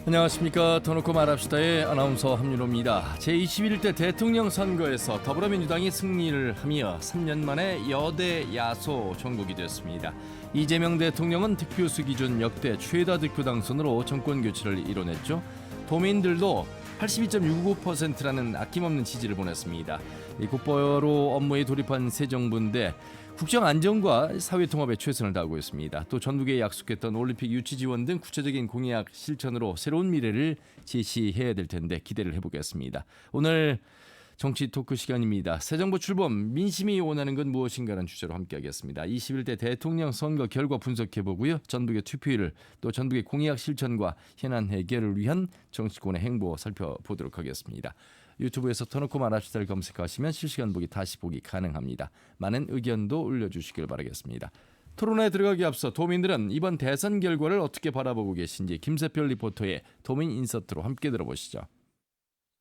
안녕하십니까. 더놓고 말합시다의 아나운서 함윤호입니다. 제21대 대통령 선거에서 더불어민주당이 승리를 하며 3년 만에 여대 야소 전국이 됐습니다. 이재명 대통령은 득표수 기준 역대 최다 득표 당선으로 정권 교체를 이뤄냈죠. 도민들도 82.69%라는 아낌없는 지지를 보냈습니다. 국보로 업무에 돌입한 새 정부인데 국정 안정과 사회 통합에 최선을 다하고 있습니다. 또 전국에 약속했던 올림픽 유치 지원 등 구체적인 공약 실천으로 새로운 미래를 제시해야 될 텐데 기대를 해보겠습니다. 오늘 정치 토크 시간입니다. 새 정부 출범, 민심이 원하는 건 무엇인가라는 주제로 함께하겠습니다. 21대 대통령 선거 결과 분석해보고요. 전국의 투표율, 또 전국의 공약 실천과 현안 해결을 위한 정치권의 행보 살펴보도록 하겠습니다. 유튜브에서 터놓고 말합시다를 검색하시면 실시간 보기, 다시 보기 가능합니다. 많은 의견도 올려주시길 바라겠습니다. 토론에 들어가기 앞서 도민들은 이번 대선 결과를 어떻게 바라보고 계신지 김세별 리포터의 도민 인서트로 함께 들어보시죠.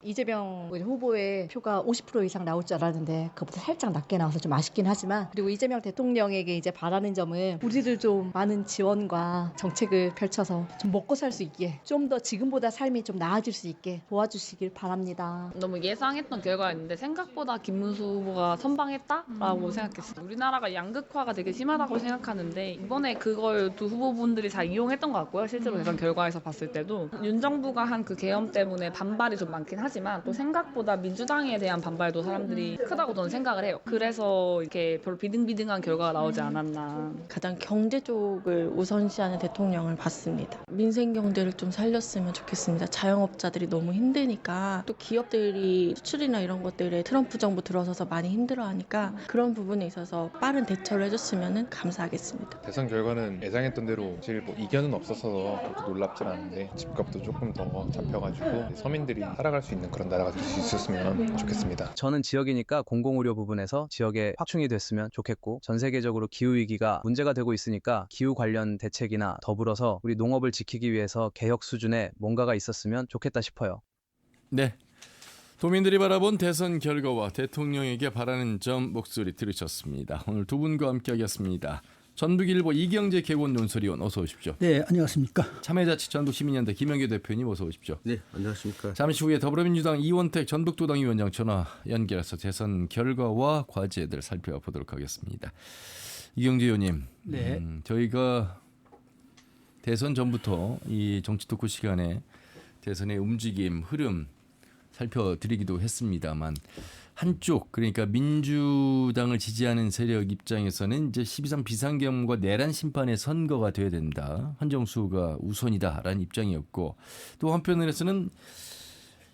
이재명 후보의 표가 50% 이상 나올 줄 알았는데 그것보다 살짝 낮게 나와서 좀 아쉽긴 하지만, 그리고 이재명 대통령에게 이제 바라는 점은 우리를 좀 많은 지원과 정책을 펼쳐서 좀 먹고 살 수 있게, 좀 더 지금보다 삶이 좀 나아질 수 있게 도와주시길 바랍니다. 너무 예상했던 결과였는데 생각보다 김문수 후보가 선방했다라고 생각했어요. 우리나라가 양극화가 되게 심하다고 생각하는데 이번에 그걸 두 후보분들이 잘 이용했던 것 같고요. 실제로 대선 결과에서 봤을 때도 윤 정부가 한 그 계엄 때문에 반발이 좀 많긴 하지만 또 생각보다 민주당에 대한 반발도 사람들이 크다고 저는 생각을 해요. 그래서 이렇게 별로 비등비등한 결과가 나오지 않았나. 가장 경제 쪽을 우선시하는 대통령을 봤습니다. 민생 경제를 좀 살렸으면 좋겠습니다. 자영업자들이 너무 힘드니까, 또 기업들이 수출이나 이런 것들에 트럼프 정부 들어서서 많이 힘들어하니까 그런 부분에 있어서 빠른 대처를 해줬으면 감사하겠습니다. 대선 결과는 예상했던 대로 사실 이견은 없어서 그렇게 놀랍진 않은데 집값도 조금 더 잡혀가지고 서민들이 살아갈 수 있는 그런 나라가 될 수 있었으면 좋겠습니다. 저는 지역이니까 공공의료 부분에서 지역에 확충이 됐으면 좋겠고, 전 세계적으로 기후위기가 문제가 되고 있으니까 기후 관련 대책이나 더불어서 우리 농업을 지키기 위해서 개혁 수준의 뭔가가 있었으면 좋겠다 싶어요. 네, 도민들이 바라본 대선 결과와 대통령에게 바라는 점 목소리 들으셨습니다. 오늘 두 분과 함께하겠습니다. 전북일보 이경재 개원 논설위원 어서 오십시오. 네, 안녕하십니까. 참여자치 전북시민연대 김영규 대표님 어서 오십시오. 네, 안녕하십니까. 잠시 후에 더불어민주당 이원택 전북도당위원장 전화 연결해서 대선 결과와 과제들 살펴보도록 하겠습니다. 이경재 의원님, 네. 저희가 대선 전부터 이 정치 토크 시간에 대선의 움직임, 흐름 살펴드리기도 했습니다만, 한쪽, 그러니까 민주당을 지지하는 세력 입장에서는 이제 12.3 비상계엄과 내란 심판의 선거가 돼야 된다, 헌정수호가 우선이다라는 입장이었고, 또 한편으로서는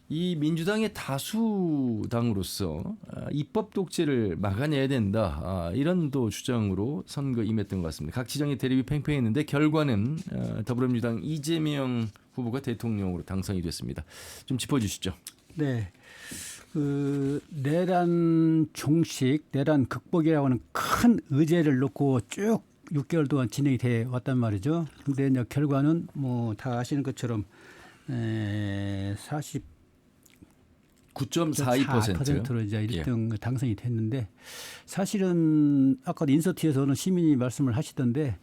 이 민주당의 다수당으로서 입법 독재를 막아내야 된다, 이런 또 주장으로 선거에 임했던 것 같습니다. 각 지정의 대립이 팽팽했는데 결과는 더불어민주당 이재명 후보가 대통령으로 당선이 됐습니다. 좀 짚어주시죠. 네. 내란 종식, 내란 극복이라고 하는 큰 의제를 놓고 쭉 6개월 동안 진행이 돼 왔단 말이죠. 근데 이제 결과는 뭐 다 아시는 것처럼 9.42%로 이제 1등 당선이 됐는데, 사실은 아까 인서트에서는 시민이 말씀을 하시던데,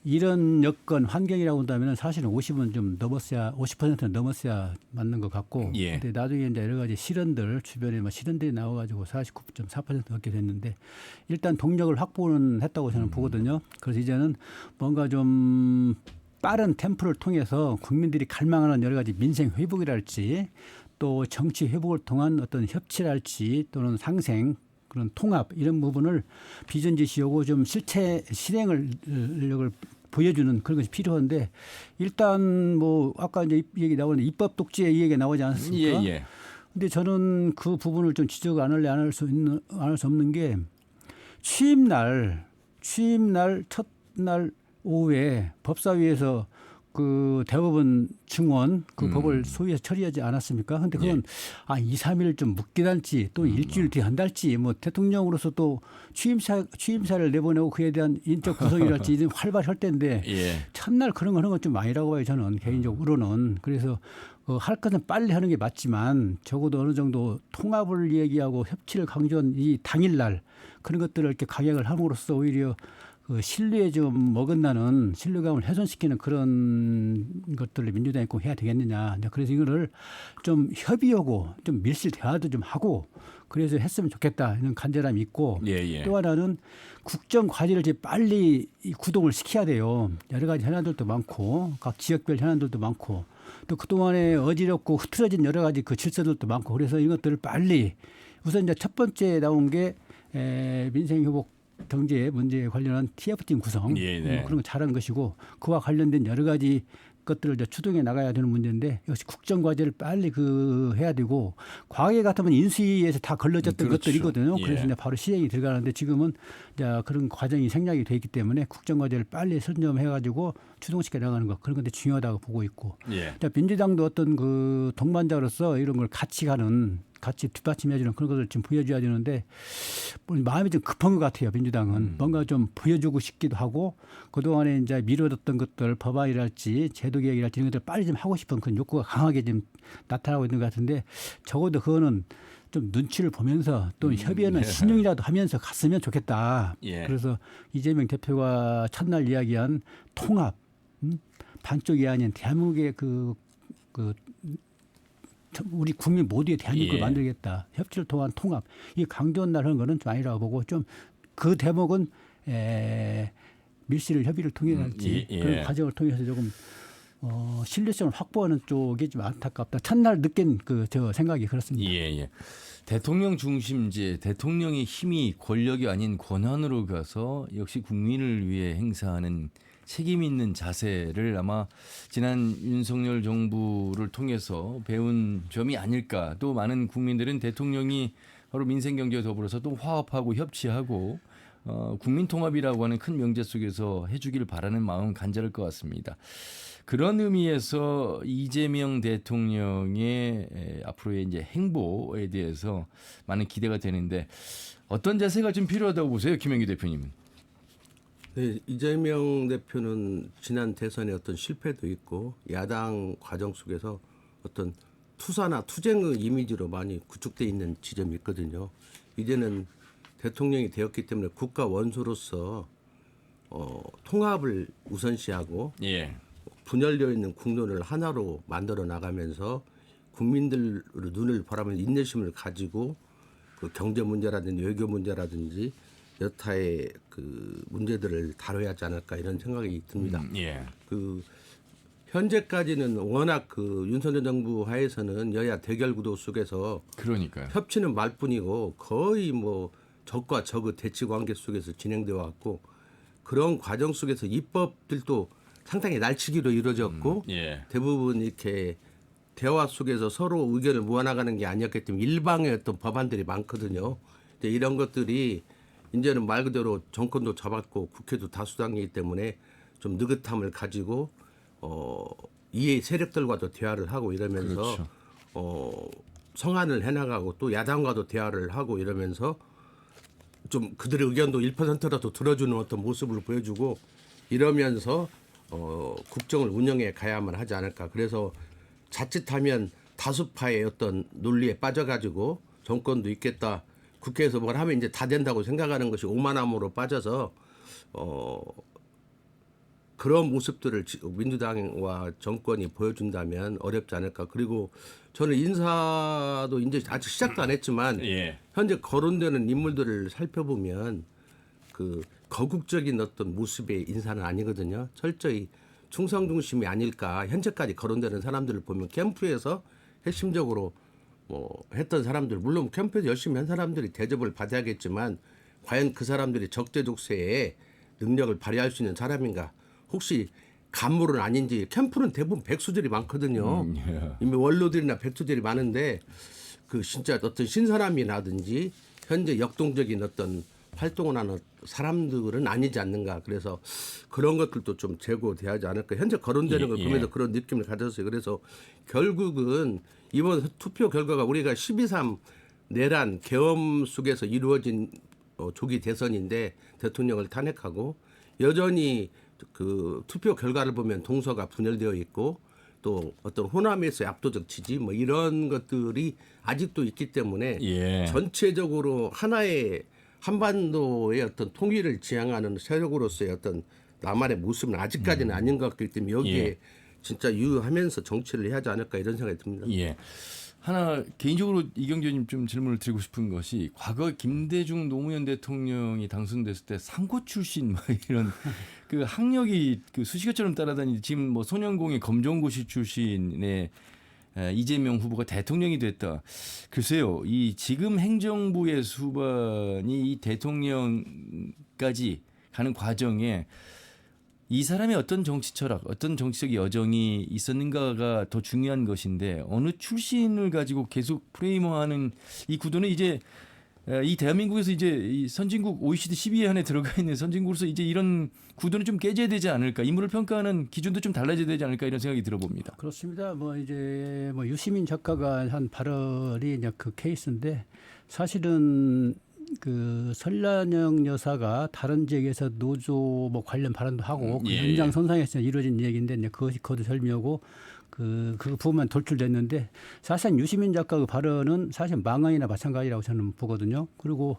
이런 여건 환경이라고 한다면 사실은 50은 좀 넘었어야, 50%는 넘었어야 맞는 것 같고, 예. 근데 나중에 이제 여러 가지 실언들, 주변에 실언들이 나와가지고 49.4% 넘게 됐는데, 일단 동력을 확보는 했다고 저는 보거든요. 그래서 이제는 뭔가 좀 빠른 템포를 통해서 국민들이 갈망하는 여러 가지 민생 회복이랄지, 또 정치 회복을 통한 어떤 협치랄지, 또는 상생, 그런 통합, 이런 부분을 비전 제시하고 좀 실체 실행력을 보여주는 그런 것이 필요한데, 일단 뭐 아까 이제 얘기 나오는데 입법 독재 이 얘기가 나오지 않았습니까? 예. 근데 저는 그 부분을 좀 지적 안 할 수 없는 게, 취임날 첫날 오후에 법사위에서 그 대법원 증원 그 법을 소위해서 처리하지 않았습니까? 근데 그건 2, 3일 좀 묵게 할지, 또 일주일 뒤에 한달지, 뭐 대통령으로서 또 취임사를 내보내고 그에 대한 인적 구성이랄지 이런 활발할 때인데, 첫날 그런 거 하는 건 좀 아니라고 봐요, 저는 개인적으로는. 그래서 할 것은 빨리 하는 게 맞지만, 적어도 어느 정도 통합을 얘기하고 협치를 강조한 이 당일날 그런 것들을 이렇게 강약을 함으로써 오히려 그 신뢰에 좀 어긋나는 신뢰감을 훼손시키는 그런 것들을 민주당이 꼭 해야 되겠느냐. 그래서 이거를 좀 협의하고 좀 밀실 대화도 좀 하고 그래서 했으면 좋겠다 이런 간절함이 있고 예. 또 하나는 국정 과제를 이제 빨리 구동을 시켜야 돼요. 여러 가지 현안들도 많고 각 지역별 현안들도 많고 또 그동안에 어지럽고 흐트러진 여러 가지 그 질서들도 많고 그래서 이것들을 빨리 우선 이제 첫 번째 나온 게 민생회복 경제 문제에 관련한 TF팀 구성 그런 거 잘한 것이고 그와 관련된 여러 가지 것들을 이제 추동해 나가야 되는 문제인데 역시 국정 과제를 빨리 해야 되고 과거에 같으면 인수위에서 다 걸러졌던 그렇죠. 것들이거든요. 예. 그래서 이제 바로 시행이 들어가는데 지금은 이제 그런 과정이 생략이 돼 있기 때문에 국정 과제를 빨리 선점해가지고 추동시켜 나가는 것 그런 건데 중요하다고 보고 있고 민주당도 어떤 그 동반자로서 이런 걸 같이 뒷받침해주는 그런 것을 좀 보여줘야 되는데 마음이 좀 급한 것 같아요. 민주당은 뭔가 좀 보여주고 싶기도 하고 그동안에 이제 미뤄뒀던 것들 법안이랄지 제도개혁이랄지 이런 것들 빨리 좀 하고 싶은 그런 욕구가 강하게 좀 나타나고 있는 것 같은데 적어도 그거는 좀 눈치를 보면서 또 협의하는 신용이라도 하면서 갔으면 좋겠다. 그래서 이재명 대표가 첫날 이야기한 통합, 반쪽이 아닌 대한민국의 우리 국민 모두의 대한민국을 만들겠다. 협치를 통한 통합. 이 강조한 날 하는 거는 좀 아니라고 보고 좀 그 대목은 밀실 협의를 통해서지 그런 과정을 통해서 조금 신뢰성을 확보하는 쪽이 좀 안타깝다. 첫날 느낀 저 생각이 그렇습니다. 대통령 중심제, 대통령의 힘이 권력이 아닌 권한으로 가서 역시 국민을 위해 행사하는 책임 있는 자세를 아마 지난 윤석열 정부를 통해서 배운 점이 아닐까. 또 많은 국민들은 대통령이 바로 민생경제와 더불어서 또 화합하고 협치하고 국민 통합이라고 하는 큰 명제 속에서 해주길 바라는 마음은 간절할 것 같습니다. 그런 의미에서 이재명 대통령의 앞으로의 이제 행보에 대해서 많은 기대가 되는데 어떤 자세가 좀 필요하다고 보세요, 김영규 대표님은? 네, 이재명 대표는 지난 대선의 어떤 실패도 있고 야당 과정 속에서 어떤 투사나 투쟁의 이미지로 많이 구축돼 있는 지점이 있거든요. 이제는 대통령이 되었기 때문에 국가 원수로서 통합을 우선시하고 분열되어 있는 국론을 하나로 만들어 나가면서 국민들 눈을 바라보는 인내심을 가지고 그 경제 문제라든지 외교 문제라든지 여타의 그 문제들을 다뤄야 하지 않을까 이런 생각이 듭니다. 그 현재까지는 워낙 그 윤석열 정부 하에서는 여야 대결 구도 속에서 그러니까요. 협치는 말뿐이고 거의 뭐 적과 적의 대치 관계 속에서 진행되어 왔고 그런 과정 속에서 입법들도 상당히 날치기로 이루어졌고 대부분 이렇게 대화 속에서 서로 의견을 모아나가는 게 아니었기 때문에 일방의 어떤 법안들이 많거든요. 이제 이런 것들이 이제는 말 그대로 정권도 잡았고 국회도 다수당이기 때문에 좀 느긋함을 가지고 이해 세력들과도 대화를 하고 이러면서 성안을 해나가고 또 야당과도 대화를 하고 이러면서 좀 그들의 의견도 1%라도 들어주는 어떤 모습을 보여주고 이러면서 국정을 운영해 가야만 하지 않을까. 그래서 자칫하면 다수파의 어떤 논리에 빠져가지고 정권도 있겠다. 국회에서 뭘 하면 이제 다 된다고 생각하는 것이 오만함으로 빠져서 그런 모습들을 민주당과 정권이 보여준다면 어렵지 않을까. 그리고 저는 인사도 이제 아직 시작도 안 했지만 현재 거론되는 인물들을 살펴보면 그 거국적인 어떤 모습의 인사는 아니거든요. 철저히 충성 중심이 아닐까. 현재까지 거론되는 사람들을 보면 캠프에서 핵심적으로 했던 사람들 물론 캠프에서 열심히 한 사람들이 대접을 받아야겠지만 과연 그 사람들이 적재적소에 능력을 발휘할 수 있는 사람인가. 혹시 간물은 아닌지. 캠프는 대부분 백수들이 많거든요. 이미 원로들이나 백수들이 많은데 그 진짜 어떤 신사람이라든지 현재 역동적인 어떤 활동을 하는 사람들은 아니지 않는가. 그래서 그런 것들도 좀 제고돼야 하지 않을까. 현재 거론되는 걸 보면서 그런 느낌을 가졌어요. 그래서 결국은 이번 투표 결과가 우리가 12.3 내란 계엄 속에서 이루어진 조기 대선인데 대통령을 탄핵하고 여전히 그 투표 결과를 보면 동서가 분열되어 있고 또 어떤 호남에서의 압도적 지지 뭐 이런 것들이 아직도 있기 때문에 전체적으로 하나의 한반도의 어떤 통일을 지향하는 세력으로서의 어떤 나만의 모습은 아직까지는 아닌 것 같기 때문에 여기에 예. 진짜 유의하면서 정치를 해야 하지 않을까 이런 생각이 듭니다. 예. 하나 개인적으로 이경규님 좀 질문을 드리고 싶은 것이 과거 김대중 노무현 대통령이 당선됐을 때 상고 출신 뭐 이런 그 학력이 그 수식어처럼 따라다니는 지금 뭐 소년공의 검정고시 출신의 이재명 후보가 대통령이 됐다. 글쎄요, 이 지금 행정부의 수반이 이 대통령까지 가는 과정에 이 사람의 어떤 정치 철학, 어떤 정치적 여정이 있었는가가 더 중요한 것인데 어느 출신을 가지고 계속 프레임화하는 이 구도는 이제 이 대한민국에서 이제 이 선진국 OECD 12위 안에 들어가 있는 선진국으로서 이제 이런 구도는 좀 깨져야 되지 않을까, 인물을 평가하는 기준도 좀 달라져야 되지 않을까 이런 생각이 들어봅니다. 그렇습니다. 뭐 이제 뭐 유시민 작가가 한 발언이 이제 그 케이스인데 사실은 그 설란영 여사가 다른 지역에서 노조 뭐 관련 발언도 하고 그 예, 연장선상에서 이루어진 얘기인데 이제 그것이 거두절미하고 그 부분만 돌출됐는데 사실 유시민 작가 그 발언은 사실 망언이나 마찬가지라고 저는 보거든요. 그리고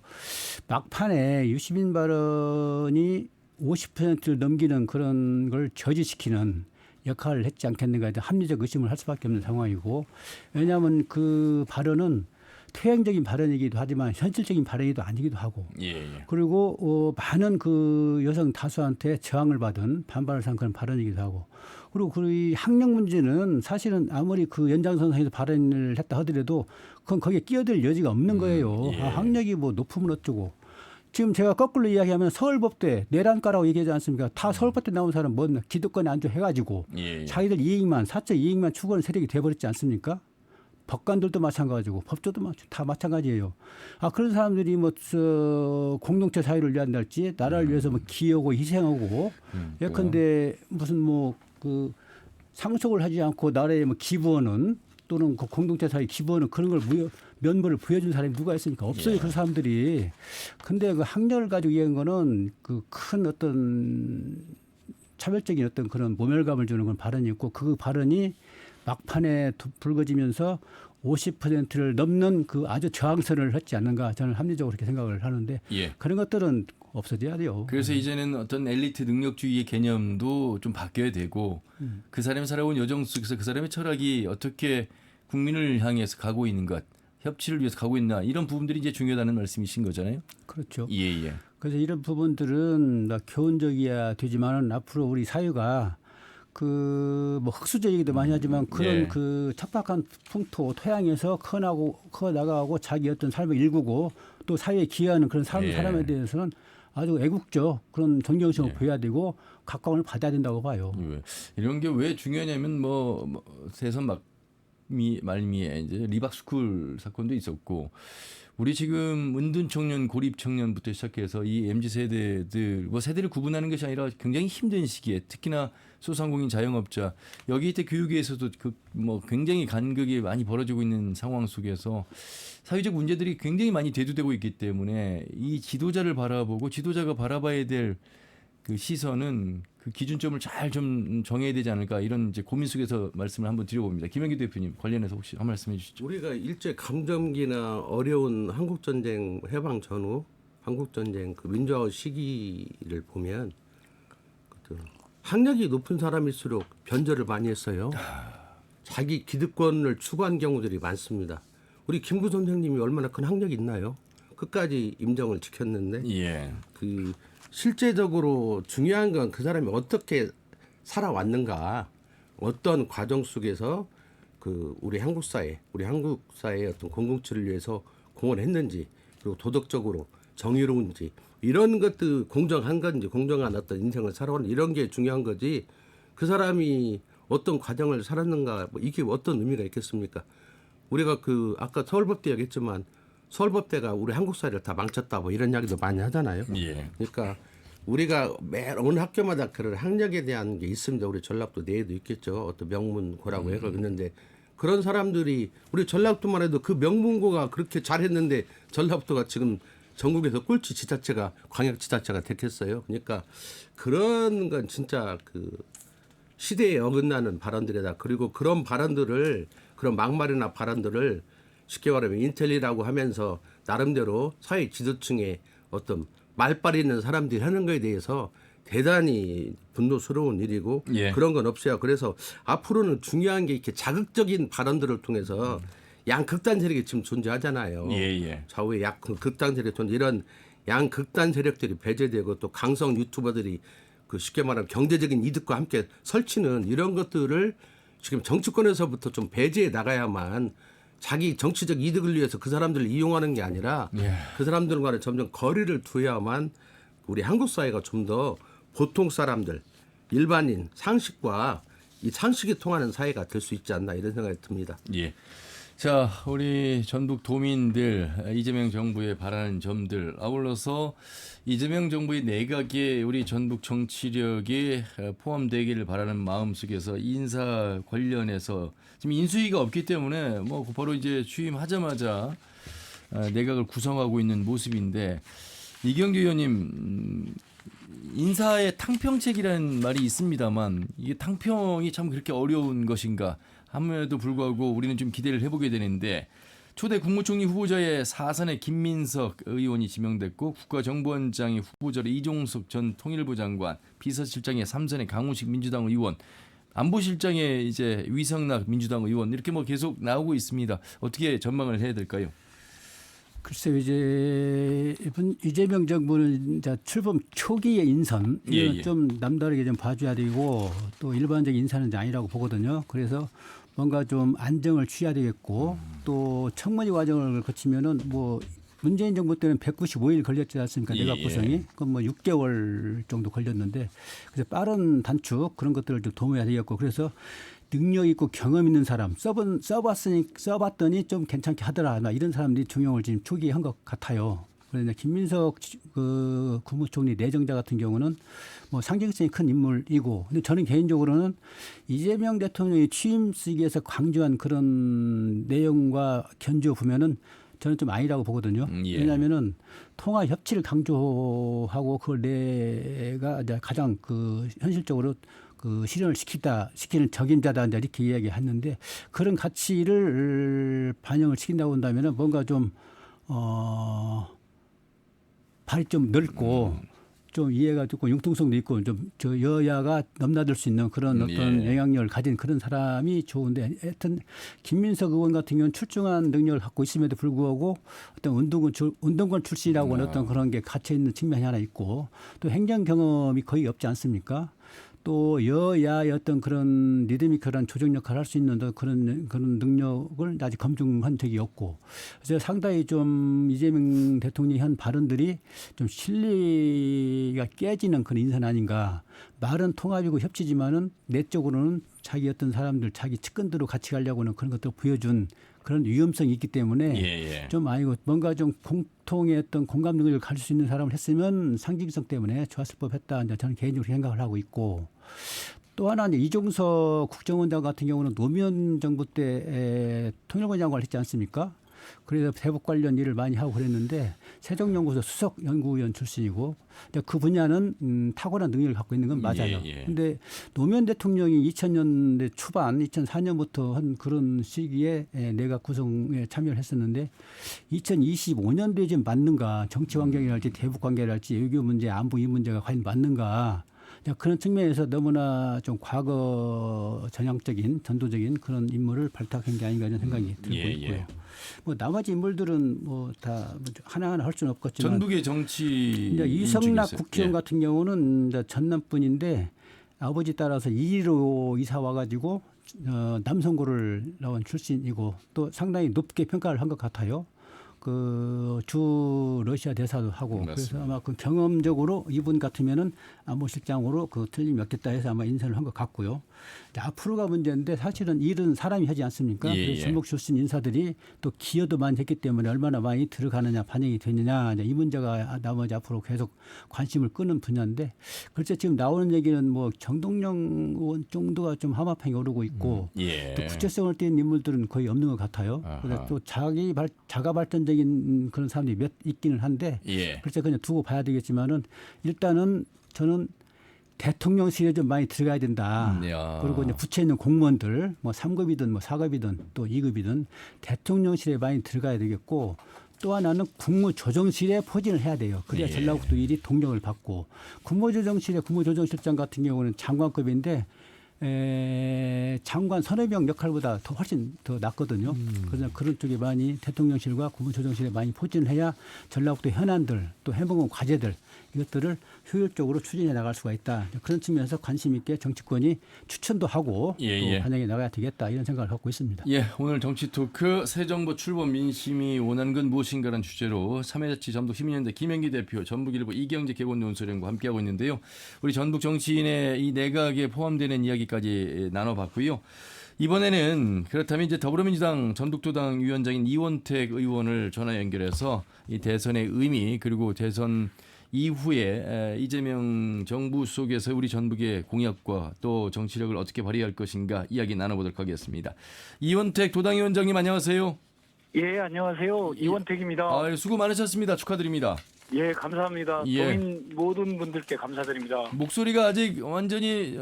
막판에 유시민 발언이 50%를 넘기는 그런 걸 저지시키는 역할을 했지 않겠는가에 대한 합리적 의심을 할 수밖에 없는 상황이고 왜냐하면 그 발언은 퇴행적인 발언이기도 하지만 현실적인 발언이기도 아니기도 하고 그리고 많은 그 여성 다수한테 저항을 받은 반발을 산 그런 발언이기도 하고 그리고 그 학력 문제는 사실은 아무리 그 연장선상에서 발언을 했다 하더라도 그건 거기에 끼어들 여지가 없는 거예요. 학력이 뭐 높으면 어쩌고. 지금 제가 거꾸로 이야기하면 서울법대 내란가라고 얘기하지 않습니까? 다 서울법대 나온 사람 뭐 기득권에 안주해가지고 자기들 이익만 사적 이익만 추구하는 세력이 돼버렸지 않습니까? 법관들도 마찬가지고 법조도 다 마찬가지예요. 그런 사람들이 뭐 공동체 사회를 위한달지 나라를 위해서 뭐 기여하고 희생하고 예컨대 무슨 뭐 그 상속을 하지 않고 나라에 뭐 기부하는 또는 그 공동체 사회 기부하는 그런 걸 면모를 보여준 사람이 누가 있습니까? 없어요. 그런 사람들이. 근데 그 학력을 가지고 얘기한 거는 그 큰 어떤 차별적인 어떤 그런 모멸감을 주는 그런 발언이 있고 그 발언이 막판에 불거지면서 50%를 넘는 그 아주 저항선을 했지 않는가 저는 합리적으로 그렇게 생각을 하는데 그런 것들은 없어져야 돼요. 그래서 이제는 어떤 엘리트 능력주의의 개념도 좀 바뀌어야 되고 그 사람이 살아온 여정 속에서 그 사람의 철학이 어떻게 국민을 향해서 가고 있는 것, 협치를 위해서 가고 있나 이런 부분들이 이제 중요하다는 말씀이신 거잖아요. 그렇죠. 예. 그래서 이런 부분들은 교훈적이어야 되지만은 앞으로 우리 사회가 그 뭐 흑수저 얘기도 많이 하지만 그런 그 척박한 풍토 토양에서 커 나가고 자기 어떤 삶을 일구고 또 사회에 기여하는 그런 사람에 대해서는 아주 애국적 그런 존경심을 보여야 되고 각광을 받아야 된다고 봐요. 이런 게 왜 중요하냐면 뭐 대선 말미에 이제 리박스쿨 사건도 있었고 우리 지금 은둔 청년, 고립 청년부터 시작해서 이 MZ 세대들 뭐 세대를 구분하는 것이 아니라 굉장히 힘든 시기에 특히나 소상공인 자영업자 여기 이때 교육에서도 그 뭐 굉장히 간극이 많이 벌어지고 있는 상황 속에서 사회적 문제들이 굉장히 많이 대두되고 있기 때문에 이 지도자를 바라보고 지도자가 바라봐야 될 그 시선은 그 기준점을 잘 좀 정해야 되지 않을까 이런 이제 고민 속에서 말씀을 한번 드려봅니다. 김영규 대표님 관련해서 혹시 한 말씀 해주시죠. 우리가 일제 감점기나 어려운 한국 전쟁 해방 전후 한국 전쟁 그 민주화 시기를 보면 학력이 높은 사람일수록 변절을 많이 했어요. 자기 기득권을 추구한 경우들이 많습니다. 우리 김구 선생님이 얼마나 큰 학력이 있나요? 끝까지 임정을 지켰는데 그 실제적으로 중요한 건 그 사람이 어떻게 살아왔는가, 어떤 과정 속에서 그 우리 한국 사회의 어떤 공동체를 위해서 공헌했는지, 그리고 도덕적으로 정의로운지 이런 것들 공정한 건지 공정한 어떤 인생을 살아오는 이런 게 중요한 거지. 그 사람이 어떤 과정을 살았는가, 뭐 이게 어떤 의미가 있겠습니까? 우리가 그 아까 서울법대 얘기했지만 서울법대가 우리 한국 사회를 다 망쳤다 뭐 이런 이야기도 많이 하잖아요. 그러니까 우리가 어느 학교마다 그런 학력에 대한 게 있습니다. 우리 전라도 내에도 있겠죠. 어떤 명문고라고 해가 있는데 그런 사람들이 우리 전라도만 해도 그 명문고가 그렇게 잘했는데 전라도가 지금 전국에서 꼴찌 지자체가 광역지자체가 됐겠어요. 그러니까 그런 건 진짜 그 시대에 어긋나는 발언들이다. 그리고 그런 발언들을 그런 막말이나 발언들을 쉽게 말하면 인텔리라고 하면서 나름대로 사회 지도층에 어떤 말빨 있는 사람들이 하는 거에 대해서 대단히 분노스러운 일이고 예. 그런 건 없어요. 그래서 앞으로는 중요한 게 이렇게 자극적인 발언들을 통해서 양극단 세력이 지금 존재하잖아요. 예. 좌우의 극단 세력 존재 이런 양극단 세력들이 배제되고 또 강성 유튜버들이 그 쉽게 말하면 경제적인 이득과 함께 설치는 이런 것들을 지금 정치권에서부터 좀 배제해 나가야만 자기 정치적 이득을 위해서 그 사람들을 이용하는 게 아니라 예. 그 사람들과는 점점 거리를 두어야만 우리 한국 사회가 좀 더 보통 사람들, 일반인, 상식과 이 상식이 통하는 사회가 될 수 있지 않나 이런 생각이 듭니다. 예. 자, 우리 전북 도민들 이재명 정부에 바라는 점들 아울러서 이재명 정부의 내각에 우리 전북 정치력이 포함되기를 바라는 마음 속에서 인사 관련해서 지금 인수위가 없기 때문에 뭐 바로 이제 취임하자마자 내각을 구성하고 있는 모습인데 이경규 의원님 인사의 탕평책이라는 말이 있습니다만 이게 탕평이 참 그렇게 어려운 것인가 함에도 불구하고 우리는 좀 기대를 해보게 되는데 초대 국무총리 후보자의 4선에 김민석 의원이 지명됐고 국가정보원장의 후보자로 이종석 전 통일부 장관, 비서실장의 3선에 강우식 민주당 의원, 안보실장에 이제 위성락 민주당 의원 이렇게 뭐 계속 나오고 있습니다. 어떻게 전망을 해야 될까요? 글쎄요, 이제 이재명 정부는 이제 출범 초기의 인선 이건 좀 남다르게 좀 봐줘야 되고 또 일반적인 인사는 아니라고 보거든요. 그래서 뭔가 좀 안정을 취해야 되겠고 또 청문회 과정을 거치면은 뭐 문재인 정부 때는 195일 걸렸지 않습니까? 내각 구성이. 그건 뭐 6개월 정도 걸렸는데 그래서 빠른 단축 그런 것들을 좀 도모해야 되겠고 그래서 능력 있고 경험 있는 사람 써봤더니 좀 괜찮게 하더라. 나 이런 사람들이 중용을 지금 초기에 한 것 같아요. 그런데 김민석 그 국무총리 내정자 같은 경우는 뭐 상징성이 큰 인물이고, 근데 저는 개인적으로는 이재명 대통령이 취임 시기에서 강조한 그런 내용과 견주 보면은 저는 좀 아니라고 보거든요. 왜냐하면은 통화 협치를 강조하고 그걸 내가 이제 가장 그 현실적으로 그 실현을 시키는 적임자다 이제 이렇게 이야기했는데 그런 가치를 반영을 시킨다고 한다면은 뭔가 좀 발이 좀 넓고 좀 이해가 조금 융통성도 있고 좀 저 여야가 넘나들 수 있는 그런 어떤 영향력을 가진 그런 사람이 좋은데 하여튼 김민석 의원 같은 경우는 출중한 능력을 갖고 있음에도 불구하고 어떤 운동권 출신이라고 하는 어떤 그런 게 갇혀 있는 측면이 하나 있고 또 행정 경험이 거의 없지 않습니까? 또 여야의 어떤 그런 리드미컬한 조정 역할을 할 수 있는 그런 능력을 아직 검증한 적이 없고 그래서 상당히 좀 이재명 대통령이 한 발언들이 좀 신뢰가 깨지는 그런 인선 아닌가. 말은 통합이고 협치지만은 내적으로는 자기 어떤 사람들 자기 측근들로 같이 가려고 하는 그런 것들을 보여준 그런 위험성이 있기 때문에 좀 아니고 뭔가 좀 공통의 어떤 공감 능력을 가질 수 있는 사람을 했으면 상징성 때문에 좋았을 법했다. 이제 저는 개인적으로 생각을 하고 있고 또 하나 이제 이종석 국정원장 같은 경우는 노무현 정부 때 통일부 장관을 했지 않습니까? 그래서 대북 관련 일을 많이 하고 그랬는데 세종연구소 수석 연구위원 출신이고 그 분야는 탁월한 능력을 갖고 있는 건 맞아요. 그런데 노무현 대통령이 2000년대 초반 2004년부터 한 그런 시기에 내각 구성에 참여를 했었는데 2025년도에 지금 맞는가 정치 환경이랄지 대북 관계랄지 외교 문제 안보 이 문제가 과연 맞는가 그런 측면에서 너무나 좀 과거 전향적인 전도적인 그런 인물을 발탁한 게 아닌가 이런 생각이 들고 있고요. 뭐 나머지 인물들은 뭐 다 하나하나 할 수는 없겠지만 전북의 정치 이제 이성락 국회의원 같은 경우는 이제 전남 분인데 아버지 따라서 2로 이사 와가지고 남성고를 나온 출신이고 또 상당히 높게 평가를 한 것 같아요. 그 주 러시아 대사도 하고 맞습니다. 그래서 아마 그 경험적으로 이분 같으면은 안보실장으로 그 틀림이 없겠다 해서 아마 인선을 한 것 같고요. 앞으로가 문제인데 사실은 일은 사람이 하지 않습니까? 그래서 전북 출신 인사들이 또 기여도 많이 했기 때문에 얼마나 많이 들어가느냐 반영이 되느냐 이 문제가 나머지 앞으로 계속 관심을 끄는 분야인데 글쎄 지금 나오는 얘기는 뭐 정동영 의원 정도가 좀 하마평이 오르고 있고 또 구체성을 띈 인물들은 거의 없는 것 같아요. 그래서 또 자가 발전적인 그런 사람들이 몇 있기는 한데 글쎄 그냥 두고 봐야 되겠지만은 일단은 저는 대통령실에 좀 많이 들어가야 된다. 그리고 이제 부처에 있는 공무원들 뭐 3급이든 뭐 4급이든 또 2급이든 대통령실에 많이 들어가야 되겠고 또 하나는 국무조정실에 포진을 해야 돼요. 그래야 예. 전라북도 일이 동력을 받고 국무조정실의 국무조정실장 같은 경우는 장관급인데 장관 선외병 역할보다 훨씬 더 낫거든요. 그래서 그런 쪽에 많이 대통령실과 국무조정실에 많이 포진을 해야 전라북도 현안들 또 해먹은 과제들 이것들을 효율적으로 추진해 나갈 수가 있다. 그런 측면에서 관심 있게 정치권이 추천도 하고 또 반영해 나가야 되겠다 이런 생각을 갖고 있습니다. 예, 오늘 정치 토크 새 정부 출범 민심이 원하는 건 무엇인가라는 주제로 참여자치 전북 시민연대 김영기 대표, 전북일보 이경재 개건논술위원과 함께하고 있는데요. 우리 전북 정치인의 이 내각에 포함되는 이야기까지 나눠봤고요. 이번에는 그렇다면 이제 더불어민주당 전북도당 위원장인 이원택 의원을 전화 연결해서 이 대선의 의미 그리고 대선 이후에 이재명 정부 속에서 우리 전북의 공약과 또 정치력을 어떻게 발휘할 것인가 이야기 나눠보도록 하겠습니다. 이원택 도당위원장님 안녕하세요. 예, 안녕하세요. 이원택입니다. 수고 많으셨습니다. 축하드립니다. 예, 감사합니다. 예. 도민 모든 분들께 감사드립니다. 목소리가 아직 완전히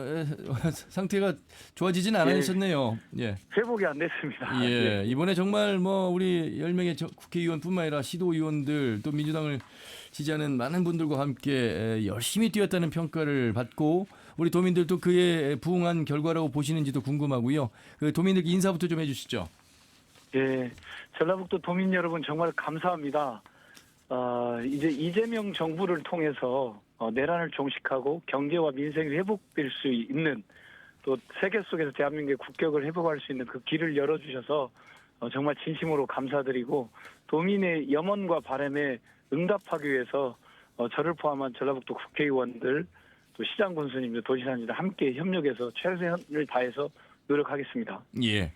상태가 좋아지진 않으셨네요. 예. 회복이 안 됐습니다. 예. 이번에 정말 뭐 우리 10명의 국회의원뿐만 아니라 시도의원들 또 민주당을 지지하는 많은 분들과 함께 열심히 뛰었다는 평가를 받고 우리 도민들도 그에 부응한 결과라고 보시는지도 궁금하고요. 그 도민들께 인사부터 좀 해주시죠. 예, 전라북도 도민 여러분 정말 감사합니다. 이제 이재명 정부를 통해서 내란을 종식하고 경제와 민생이 회복될 수 있는 또 세계 속에서 대한민국의 국격을 회복할 수 있는 그 길을 열어주셔서 정말 진심으로 감사드리고 도민의 염원과 바람에 응답하기 위해서 저를 포함한 전라북도 국회의원들 또 시장 군수님들 도지사님들 함께 협력해서 최선을 다해서 노력하겠습니다. 예.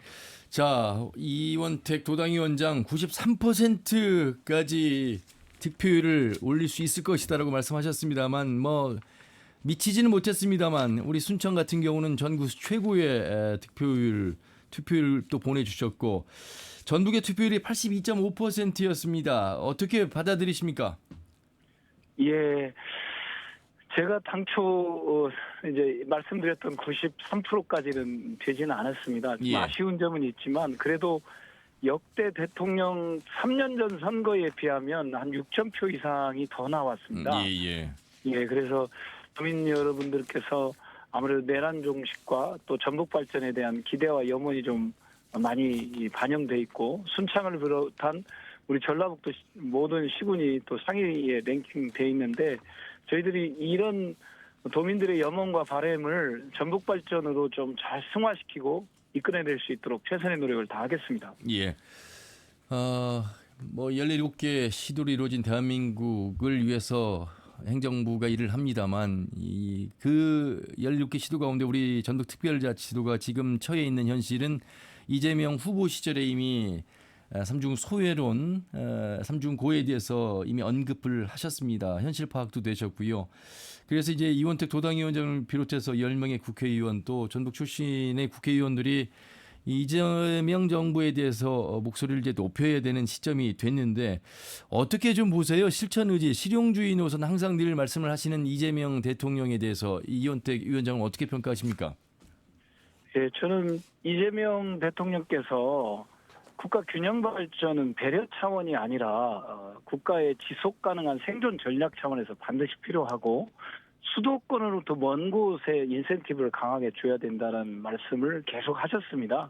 자, 이원택 도당위원장 93%까지 득표율을 올릴 수 있을 것이다라고 말씀하셨습니다만 뭐 미치지는 못했습니다만 우리 순천 같은 경우는 전국 최고의 투표율도 보내주셨고 전북의 투표율이 82.5%였습니다. 어떻게 받아들이십니까? 예, 제가 당초 이제 말씀드렸던 93%까지는 되지는 않았습니다. 좀 예. 아쉬운 점은 있지만 그래도 역대 대통령 3년 전 선거에 비하면 한 6천 표 이상이 더 나왔습니다. 예. 예, 그래서 도민 여러분들께서 아무래도 내란 종식과 또 전북 발전에 대한 기대와 염원이 좀 많이 반영돼 있고 순창을 비롯한 우리 전라북도 모든 시군이 또 상위에 랭킹돼 있는데 저희들이 이런 도민들의 염원과 바람을 전북 발전으로 좀 잘 승화시키고 이끌어낼 수 있도록 최선의 노력을 다하겠습니다. 예. 뭐 17개 시도로 이루어진 대한민국을 위해서 행정부가 일을 합니다만 그 17개 시도 가운데 우리 전북특별자치도가 지금 처해 있는 현실은 이재명 후보 시절에 이미 삼중 소외론, 삼중 고에 대해서 이미 언급을 하셨습니다. 현실 파악도 되셨고요. 그래서 이제 이원택 도당위원장을 비롯해서 10명의 국회의원 또 전북 출신의 국회의원들이 이재명 정부에 대해서 목소리를 이제 높여야 되는 시점이 됐는데 어떻게 좀 보세요? 실천 의지, 실용주의노선 항상 늘 말씀을 하시는 이재명 대통령에 대해서 이원택 위원장은 어떻게 평가하십니까? 예, 저는 이재명 대통령께서 국가 균형 발전은 배려 차원이 아니라 국가의 지속 가능한 생존 전략 차원에서 반드시 필요하고 수도권으로부터 먼 곳에 인센티브를 강하게 줘야 된다는 말씀을 계속 하셨습니다.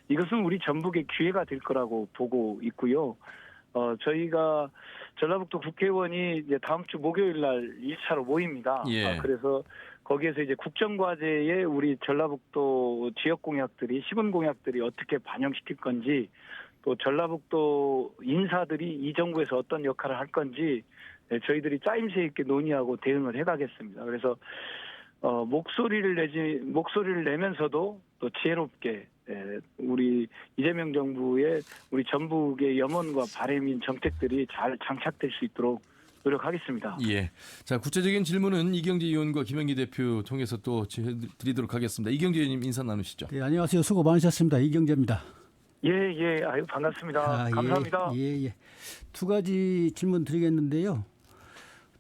이것은 우리 전북의 기회가 될 거라고 보고 있고요. 저희가 전라북도 국회의원이 이제 다음 주 목요일 날 1차로 모입니다. 예. 그래서 거기에서 이제 국정과제에 우리 전라북도 지역 공약들이 시군 공약들이 어떻게 반영시킬 건지 또 전라북도 인사들이 이 정부에서 어떤 역할을 할 건지 저희들이 짜임새 있게 논의하고 대응을 해가겠습니다. 그래서 목소리를 내면서도 또 지혜롭게 우리 이재명 정부의 우리 전북의 염원과 바람인 정책들이 잘 장착될 수 있도록 노력하겠습니다. 예. 자, 구체적인 질문은 이경재 의원과 김영기 대표 통해서 또 드리도록 하겠습니다. 이경재 의원님 인사 나누시죠. 네, 안녕하세요. 수고 많으셨습니다. 이경재입니다. 예. 아유, 반갑습니다. 감사합니다. 예. 두 가지 질문 드리겠는데요.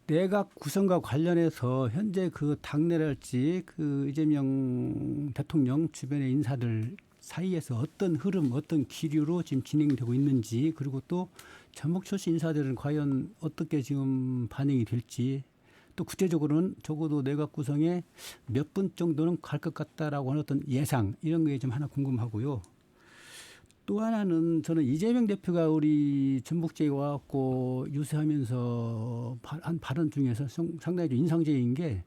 내각 구성과 관련해서 현재 그 당내랄지 그 이재명 대통령 주변의 인사들 사이에서 어떤 흐름, 어떤 기류로 지금 진행되고 있는지 그리고 또 전북 출신 인사들은 과연 어떻게 지금 반영이 될지 또 구체적으로는 적어도 내각 구성에 몇 분 정도는 갈 것 같다라고 하는 어떤 예상 이런 게 좀 하나 궁금하고요. 또 하나는 저는 이재명 대표가 우리 전북지에 와갖고 유세하면서 한 발언 중에서 상당히 좀 인상적인 게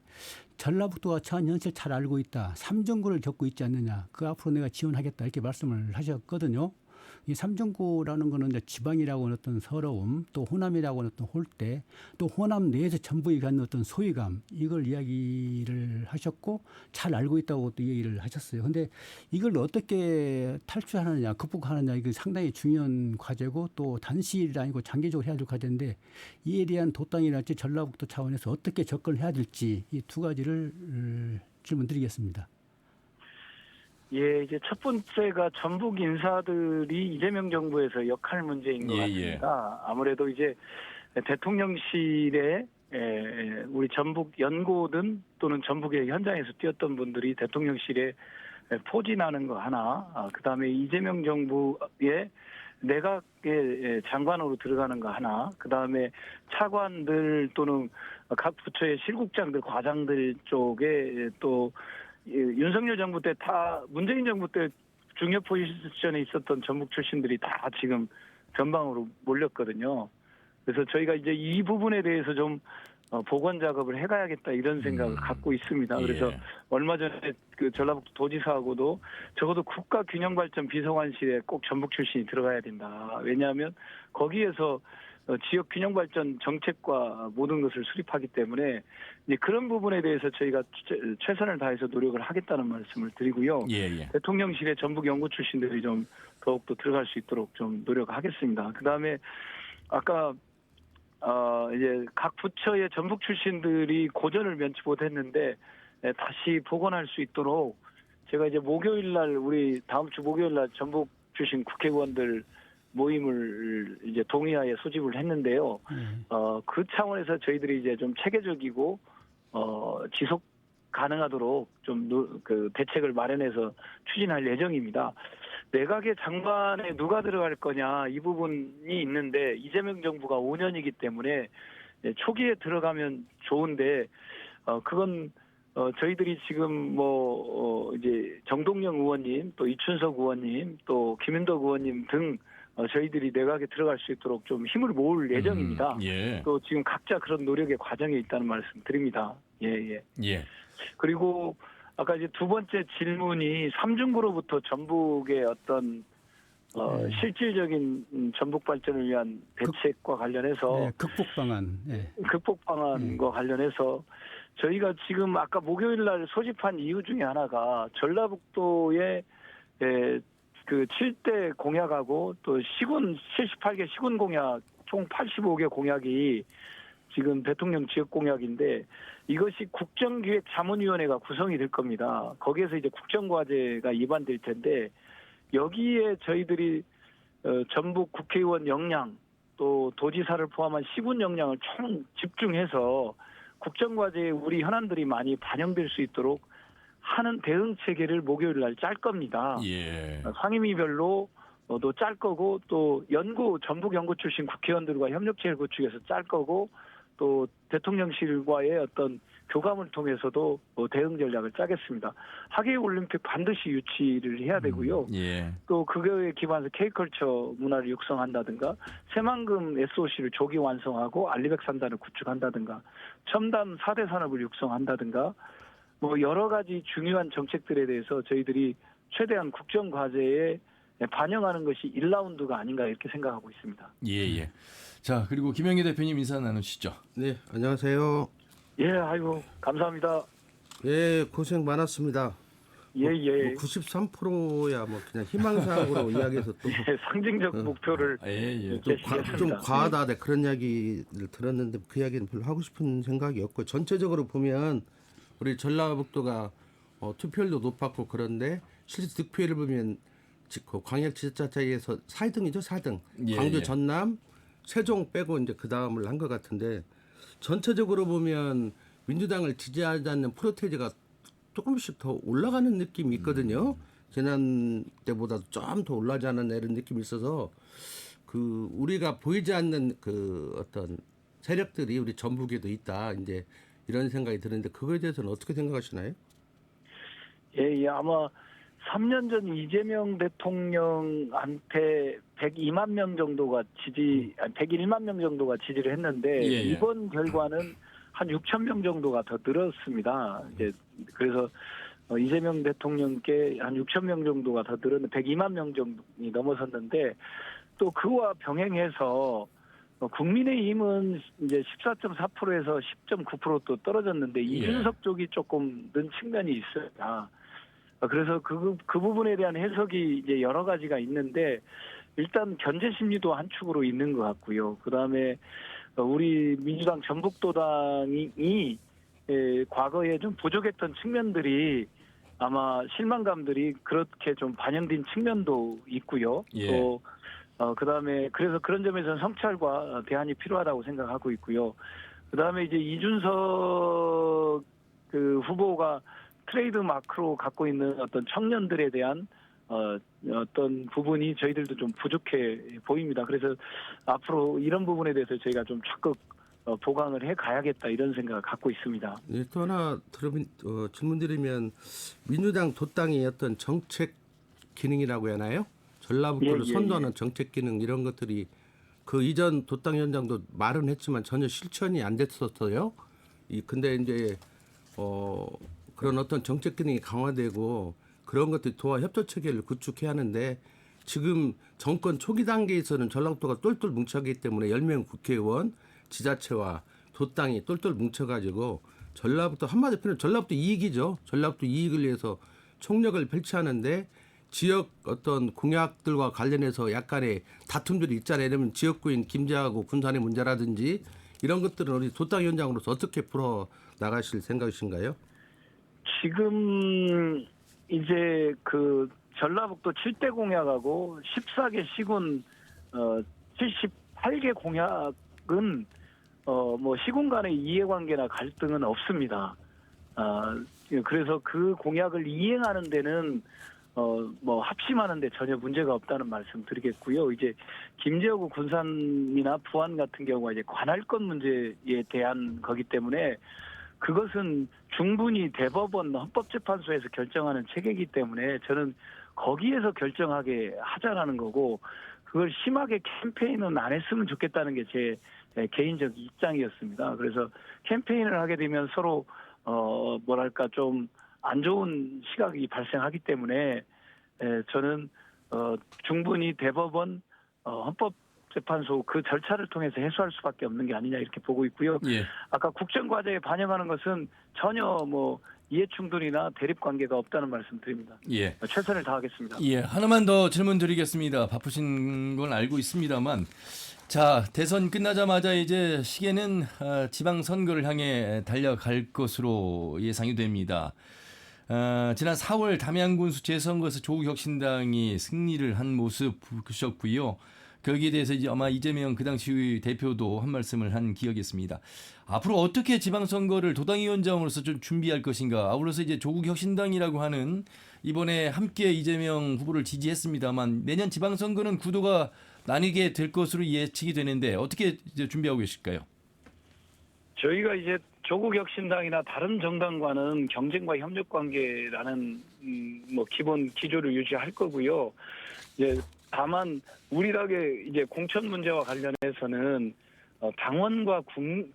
전라북도가 처한 현실 잘 알고 있다. 삼정구를 겪고 있지 않느냐. 그 앞으로 내가 지원하겠다 이렇게 말씀을 하셨거든요. 이 삼정구라는 거는 이제 지방이라고 하는 어떤 서러움, 또 호남이라고 하는 어떤 홀대, 또 호남 내에서 전북이 갖는 어떤 소외감, 이걸 이야기를 하셨고 잘 알고 있다고 또 얘기를 하셨어요. 근데 이걸 어떻게 탈출하느냐, 극복하느냐, 이게 상당히 중요한 과제고 또 단시일이 아니고 장기적으로 해야 될 과제인데 이에 대한 도당이랄지 전라북도 차원에서 어떻게 접근을 해야 될지 이 두 가지를 질문드리겠습니다. 예, 이제 첫 번째가 전북 인사들이 이재명 정부에서 역할 문제인 것 같습니다. 아무래도 이제 대통령실에 우리 전북 연고든 또는 전북의 현장에서 뛰었던 분들이 대통령실에 포진하는 거 하나, 그다음에 이재명 정부의 내각의 장관으로 들어가는 거 하나, 그다음에 차관들 또는 각 부처의 실국장들, 과장들 쪽에 또 윤석열 정부 때 다 문재인 정부 때 중요 포지션에 있었던 전북 출신들이 다 지금 변방으로 몰렸거든요. 그래서 저희가 이제 이 부분에 대해서 좀 복원 작업을 해가야겠다 이런 생각을 갖고 있습니다. 그래서 얼마 전에 그 전라북도 도지사하고도 적어도 국가균형발전 비서관실에 꼭 전북 출신이 들어가야 된다. 왜냐하면 거기에서 지역 균형 발전 정책과 모든 것을 수립하기 때문에 이제 그런 부분에 대해서 저희가 최선을 다해서 노력을 하겠다는 말씀을 드리고요. 대통령실에 전북 연구 출신들이 좀 더욱더 들어갈 수 있도록 좀 노력하겠습니다. 그다음에 아까 이제 각 부처의 전북 출신들이 고전을 면치 못했는데 다시 복원할 수 있도록 제가 이제 목요일 날 우리 다음 주 목요일 날 전북 출신 국회의원들 모임을 이제 동의하에 소집을 했는데요. 그 차원에서 저희들이 이제 좀 체계적이고 지속 가능하도록 좀 그 대책을 마련해서 추진할 예정입니다. 내각의 장관에 누가 들어갈 거냐 이 부분이 있는데 이재명 정부가 5년이기 때문에 초기에 들어가면 좋은데 그건 저희들이 지금 이제 정동영 의원님 또 이춘석 의원님 또 김윤덕 의원님 등 저희들이 내각에 들어갈 수 있도록 좀 힘을 모을 예정입니다. 또 지금 각자 그런 노력의 과정에 있다는 말씀 드립니다. 그리고 아까 이제 두 번째 질문이 삼중구로부터 전북의 어떤 실질적인 전북 발전을 위한 대책과 관련해서 극복 방안, 극복 방안과 관련해서 저희가 지금 아까 목요일 날 소집한 이유 중에 하나가 전라북도의 그 7대 공약하고 또 시군 78개 시군 공약 총 85개 공약이 지금 대통령 지역 공약인데 이것이 국정기획자문위원회가 구성이 될 겁니다. 거기에서 이제 국정과제가 입안될 텐데 여기에 저희들이 전북 국회의원 역량 또 도지사를 포함한 시군 역량을 총 집중해서 국정과제에 우리 현안들이 많이 반영될 수 있도록 하는 대응 체계를 목요일 날 짤 겁니다. 상임위별로 또 짤 거고 또 전북 연구 출신 국회의원들과 협력체를 구축해서 짤 거고 또 대통령실과의 어떤 교감을 통해서도 대응 전략을 짜겠습니다. 하계올림픽 반드시 유치를 해야 되고요. 또 그거에 기반해서 K컬처 문화를 육성한다든가 새만금 SOC를 조기 완성하고 알리백산단을 구축한다든가 첨단 4대 산업을 육성한다든가 여러 가지 중요한 정책들에 대해서 저희들이 최대한 국정과제에 반영하는 것이 1라운드가 아닌가 이렇게 생각하고 있습니다. 자, 그리고 김영희 대표님 인사 나누시죠. 네, 안녕하세요. 아이고 감사합니다. 고생 많았습니다. 93%야 그냥 희망사항으로 이야기해서 또 상징적 목표를 좀 과하다 그런 이야기를 들었는데 그 이야기는 별로 하고 싶은 생각이 없고 전체적으로 보면 우리 전라북도가 투표율도 높았고 그런데 실제 득표율을 보면 광역지자체에서 4등이죠, 4등. 광주, 전남, 세종 빼고 이제 그 다음을 한 것 같은데 전체적으로 보면 민주당을 지지하지 않는 프로테이지가 조금씩 더 올라가는 느낌이 있거든요. 지난 때보다도 좀 더 올라가지 않았나 이런 느낌이 있어서 그 우리가 보이지 않는 그 어떤 세력들이 우리 전북에도 있다. 이제 이런 생각이 드는데 그거에 대해서는 어떻게 생각하시나요? 예, 아마 3년 전 이재명 대통령한테 102만 명 정도가 101만 명 정도가 지지를 했는데 이번 결과는 한 6천 명 정도가 더 늘었습니다. 이제 그래서 이재명 대통령께 한 6천 명 정도가 더 늘었는데 102만 명 정도 넘어섰는데 또 그와 병행해서 국민의힘은 이제 14.4%에서 10.9% 또 떨어졌는데 이준석 쪽이 조금 는 측면이 있어요. 그래서 그 부분에 대한 해석이 이제 여러 가지가 있는데 일단 견제 심리도 한 축으로 있는 것 같고요. 그다음에 우리 민주당 전북도당이 과거에 좀 부족했던 측면들이 아마 실망감들이 그렇게 좀 반영된 측면도 있고요. 또 그다음에 그래서 그런 점에서는 성찰과 대안이 필요하다고 생각하고 있고요. 그다음에 이제 이준석 그 후보가 트레이드 마크로 갖고 있는 어떤 청년들에 대한 어떤 부분이 저희들도 좀 부족해 보입니다. 그래서 앞으로 이런 부분에 대해서 저희가 좀 적극 보강을 해 가야겠다 이런 생각을 갖고 있습니다. 네, 또 하나 질문드리면 민주당 도당의 어떤 정책 기능이라고 하나요? 전라북도를 선도하는 정책 기능 이런 것들이 그 이전 도당위원장도 말은 했지만 전혀 실천이 안 됐었어요. 근데 이제 그런 어떤 정책 기능이 강화되고 그런 것들이 도와 협조 체계를 구축해야 하는데 지금 정권 초기 단계에서는 전라북도가 똘똘 뭉쳐가기 때문에 10명 국회의원, 지자체와 도당이 똘똘 뭉쳐가지고 전라북도 한마디로 표현하면 전라북도 이익이죠. 전라북도 이익을 위해서 총력을 펼치하는데 지역 어떤 공약들과 관련해서 약간의 다툼들이 있잖아요. 이러면 지역구인 김제하고 군산의 문제라든지 이런 것들은 우리 도당위원장으로서 어떻게 풀어 나가실 생각이신가요? 지금 이제 그 전라북도 7대 공약하고 14개 시군 78개 공약은 뭐 시군 간의 이해관계나 갈등은 없습니다. 그래서 그 공약을 이행하는 데는 뭐 합심하는 데 전혀 문제가 없다는 말씀 드리겠고요. 이제 김제하고 군산이나 부안 같은 경우가 이제 관할권 문제에 대한 거기 때문에 그것은 충분히 대법원 헌법재판소에서 결정하는 체계이기 때문에 저는 거기에서 결정하게 하자라는 거고 그걸 심하게 캠페인은 안 했으면 좋겠다는 게 제 개인적 입장이었습니다. 그래서 캠페인을 하게 되면 서로 뭐랄까 좀 안 좋은 시각이 발생하기 때문에 저는 충분히 대법원 헌법재판소 그 절차를 통해서 해소할 수밖에 없는 게 아니냐 이렇게 보고 있고요. 아까 국정과제에 반영하는 것은 전혀 뭐 이해충돌이나 대립관계가 없다는 말씀드립니다. 최선을 다하겠습니다. 하나만 더 질문 드리겠습니다. 바쁘신 건 알고 있습니다만 자, 대선 끝나자마자 이제 시계는 지방선거를 향해 달려갈 것으로 예상이 됩니다. 지난 4월 담양군수 재선거에서 조국혁신당이 승리를 한 모습 보셨고요. 거기에 대해서 이제 아마 이재명 그 당시 대표도 한 말씀을 한 기억이 있습니다. 앞으로 어떻게 지방선거를 도당위원장으로서 좀 준비할 것인가. 아울러서 이제 조국혁신당이라고 하는 이번에 함께 이재명 후보를 지지했습니다만 내년 지방선거는 구도가 나뉘게 될 것으로 예측이 되는데 어떻게 이제 준비하고 계실까요? 저희가 이제 조국혁신당이나 다른 정당과는 경쟁과 협력 관계라는 뭐 기본 기조를 유지할 거고요. 이제 다만 우리 당의 이제 공천 문제와 관련해서는 당원과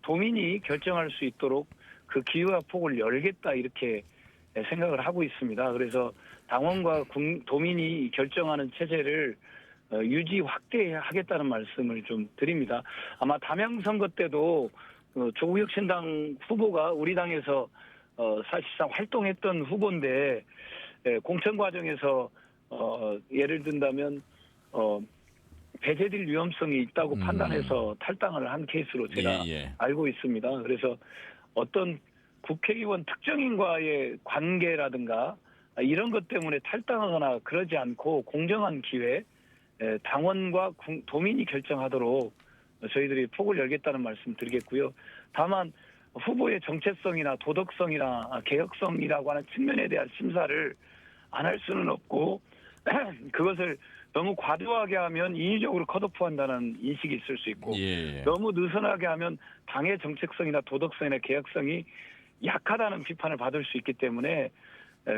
도민이 결정할 수 있도록 그 기회와 폭을 열겠다 이렇게 생각을 하고 있습니다. 그래서 당원과 도민이 결정하는 체제를 유지 확대하겠다는 말씀을 좀 드립니다. 아마 담양 선거 때도 조국혁신당 후보가 우리 당에서 사실상 활동했던 후보인데 공천 과정에서 예를 든다면 배제될 위험성이 있다고 판단해서 탈당을 한 케이스로 제가 알고 있습니다. 그래서 어떤 국회의원 특정인과의 관계라든가 이런 것 때문에 탈당하거나 그러지 않고 공정한 기회 당원과 도민이 결정하도록 저희들이 폭을 열겠다는 말씀 드리겠고요. 다만 후보의 정체성이나 도덕성이나 개혁성이라고 하는 측면에 대한 심사를 안 할 수는 없고 그것을 너무 과도하게 하면 인위적으로 컷오프한다는 인식이 있을 수 있고 예. 너무 느슨하게 하면 당의 정책성이나 도덕성이나 개혁성이 약하다는 비판을 받을 수 있기 때문에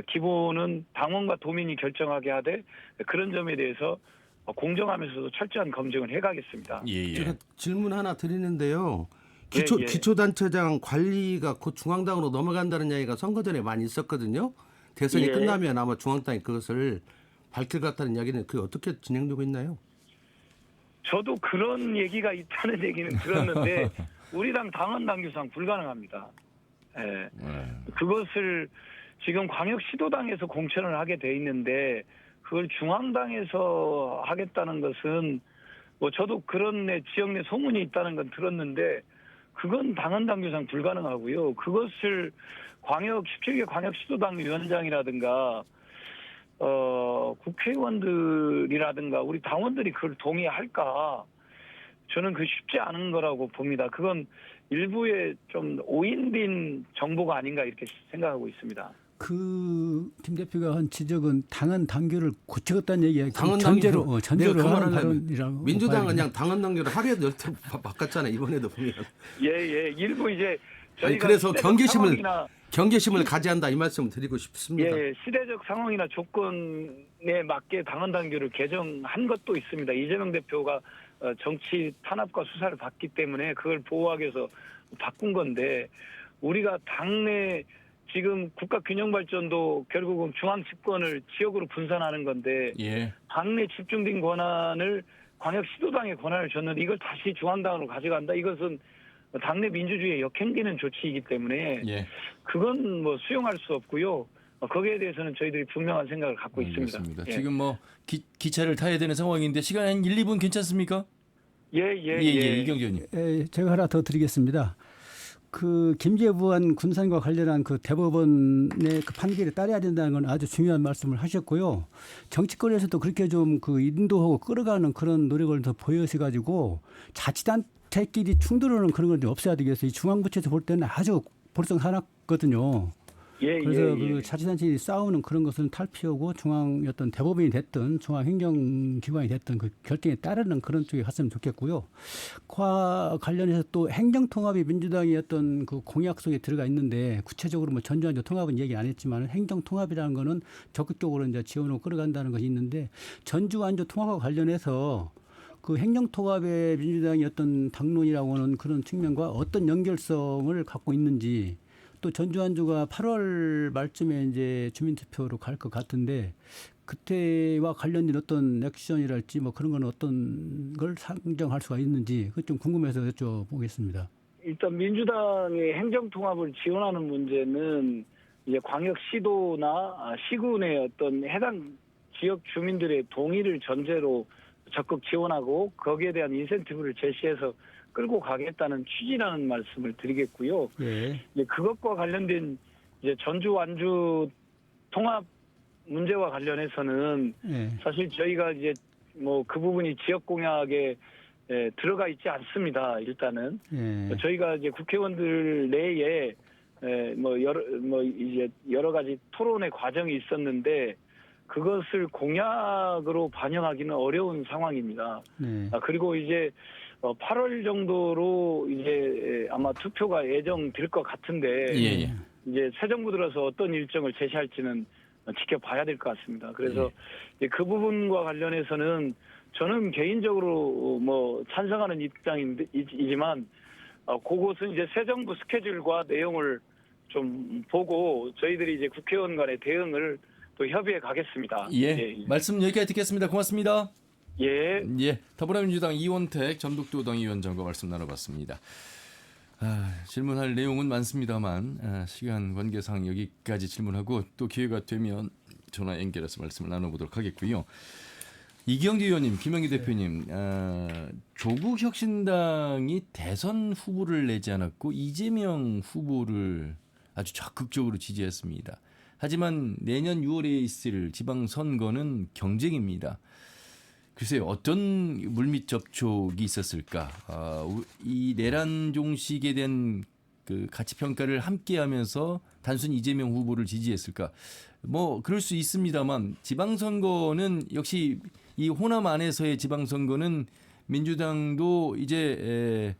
기본은 당원과 도민이 결정하게 하되 그런 점에 대해서 공정하면서도 철저한 검증을 해가겠습니다. 제가 질문 하나 드리는데요. 예. 기초단체장 관리가 곧 중앙당으로 넘어간다는 이야기가 선거 전에 많이 있었거든요. 대선이 예. 끝나면 아마 중앙당이 그것을 밝힐 것 같다는 이야기는 그게 어떻게 진행되고 있나요? 저도 그런 얘기가 있다는 얘기는 들었는데 우리 당 당원 당규상 불가능합니다. 예. 그것을 지금 광역시도당에서 공천을 하게 돼 있는데 그걸 중앙당에서 하겠다는 것은 뭐 저도 그런 지역 내 소문이 있다는 건 들었는데 그건 당원 당규상 불가능하고요. 그것을 17개 광역시도당 위원장이라든가 국회의원들이라든가 우리 당원들이 그걸 동의할까? 저는 그 쉽지 않은 거라고 봅니다. 그건 일부의 좀 오인된 정보가 아닌가 이렇게 생각하고 있습니다. 김 대표가 한 지적은 당헌 당규를 고치겠다는 얘기야. 당헌 전제로 당규. 전제로 내가 하는 그만하려면 발언이라고. 민주당은 봐야 그냥 당헌 당규를 하루에도 열대 바꿨잖아요. 이번에도 보면. 예. 일부 이제 아니, 저희가 그래서 시대적 경계심을 상황이나 가져야 한다 이 말씀을 드리고 싶습니다. 예, 시대적 상황이나 조건에 맞게 당헌 당규를 개정한 것도 있습니다. 이재명 대표가 정치 탄압과 수사를 받기 때문에 그걸 보호하기 위해서 바꾼 건데 우리가 당내 지금 국가균형발전도 결국은 중앙 집권을 지역으로 분산하는 건데 당내 집중된 권한을 광역시도당에 권한을 줬는데 이걸 다시 중앙당으로 가져간다. 이것은 당내 민주주의에 역행되는 조치이기 때문에 그건 뭐 수용할 수 없고요. 거기에 대해서는 저희들이 분명한 생각을 갖고 있습니다. 예. 지금 뭐 기차를 타야 되는 상황인데 시간 한 1, 2분 괜찮습니까? 예. 이경재 의원님. 제가 하나 더 드리겠습니다. 김재부안 군산과 관련한 대법원의 판결에 따라야 된다는 건 아주 중요한 말씀을 하셨고요. 정치권에서도 그렇게 좀 인도하고 끌어가는 그런 노력을 더 보여서 자치단체끼리 충돌하는 그런 걸 좀 없애야 되겠어요. 이 중앙부처에서 볼 때는 아주 볼썽사납거든요. 그래서 그 자치단체끼리 싸우는 그런 것은 탈피하고 중앙 어떤 대법원이 됐든 중앙행정기관이 됐든 그 결정에 따르는 그런 쪽에 갔으면 좋겠고요. 관련해서 또 행정통합이 민주당의 어떤 그 공약 속에 들어가 있는데 구체적으로 뭐 전주안주 통합은 얘기 안 했지만 행정통합이라는 거는 적극적으로 이제 지원으로 끌어간다는 것이 있는데 전주안주 통합과 관련해서 그 행정통합의 민주당의 어떤 당론이라고 하는 그런 측면과 어떤 연결성을 갖고 있는지 또 전주안주가 8월 말쯤에 이제 주민투표로 갈 것 같은데 그때와 관련된 어떤 액션이랄지 뭐 그런 건 어떤 걸 상정할 수가 있는지 그 좀 궁금해서 여쭤보겠습니다. 일단 민주당의 행정통합을 지원하는 문제는 이제 광역시도나 시군의 어떤 해당 지역 주민들의 동의를 전제로 적극 지원하고 거기에 대한 인센티브를 제시해서 끌고 가겠다는 취지라는 말씀을 드리겠고요. 이제 그것과 관련된 이제 전주 완주 통합 문제와 관련해서는 사실 저희가 이제 뭐 그 부분이 지역 공약에 들어가 있지 않습니다. 일단은 저희가 이제 국회의원들 내에 이제 여러 가지 토론의 과정이 있었는데 그것을 공약으로 반영하기는 어려운 상황입니다. 그리고 이제 8월 정도로 이제 아마 투표가 예정될 것 같은데 이제 새 정부 들어서 어떤 일정을 제시할지는 지켜봐야 될 것 같습니다. 그래서 이제 그 부분과 관련해서는 저는 개인적으로 뭐 찬성하는 입장이지만 그것은 이제 새 정부 스케줄과 내용을 좀 보고 저희들이 이제 국회의원 간의 대응을 또 협의해 가겠습니다. 말씀 여기까지 듣겠습니다. 고맙습니다. 예. 더불어민주당 이원택 전북도당 위원장과 말씀 나눠봤습니다. 질문할 내용은 많습니다만 시간 관계상 여기까지 질문하고 또 기회가 되면 전화 연결해서 말씀을 나눠보도록 하겠고요. 이경재 의원님, 김영희 대표님, 조국혁신당이 대선 후보를 내지 않았고 이재명 후보를 아주 적극적으로 지지했습니다. 하지만 내년 6월에 있을 지방선거는 경쟁입니다. 글쎄요, 어떤 물밑 접촉이 있었을까? 이 내란 종식에 대한 그 가치 평가를 함께하면서 단순히 이재명 후보를 지지했을까? 뭐 그럴 수 있습니다만 지방선거는 역시 이 호남 안에서의 지방선거는 민주당도 이제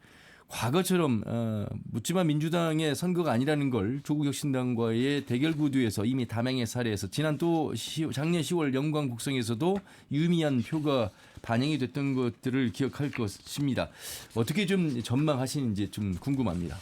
과거처럼 묻지마 민주당의 선거가 아니라는 걸 조국혁신당과의 대결 구도에서 이미 담양의 사례에서 지난 또 작년 10월 영광 국성에서도 유의미한 표가 반영이 됐던 것들을 기억할 것입니다. 어떻게 좀 전망하시는지 좀 궁금합니다.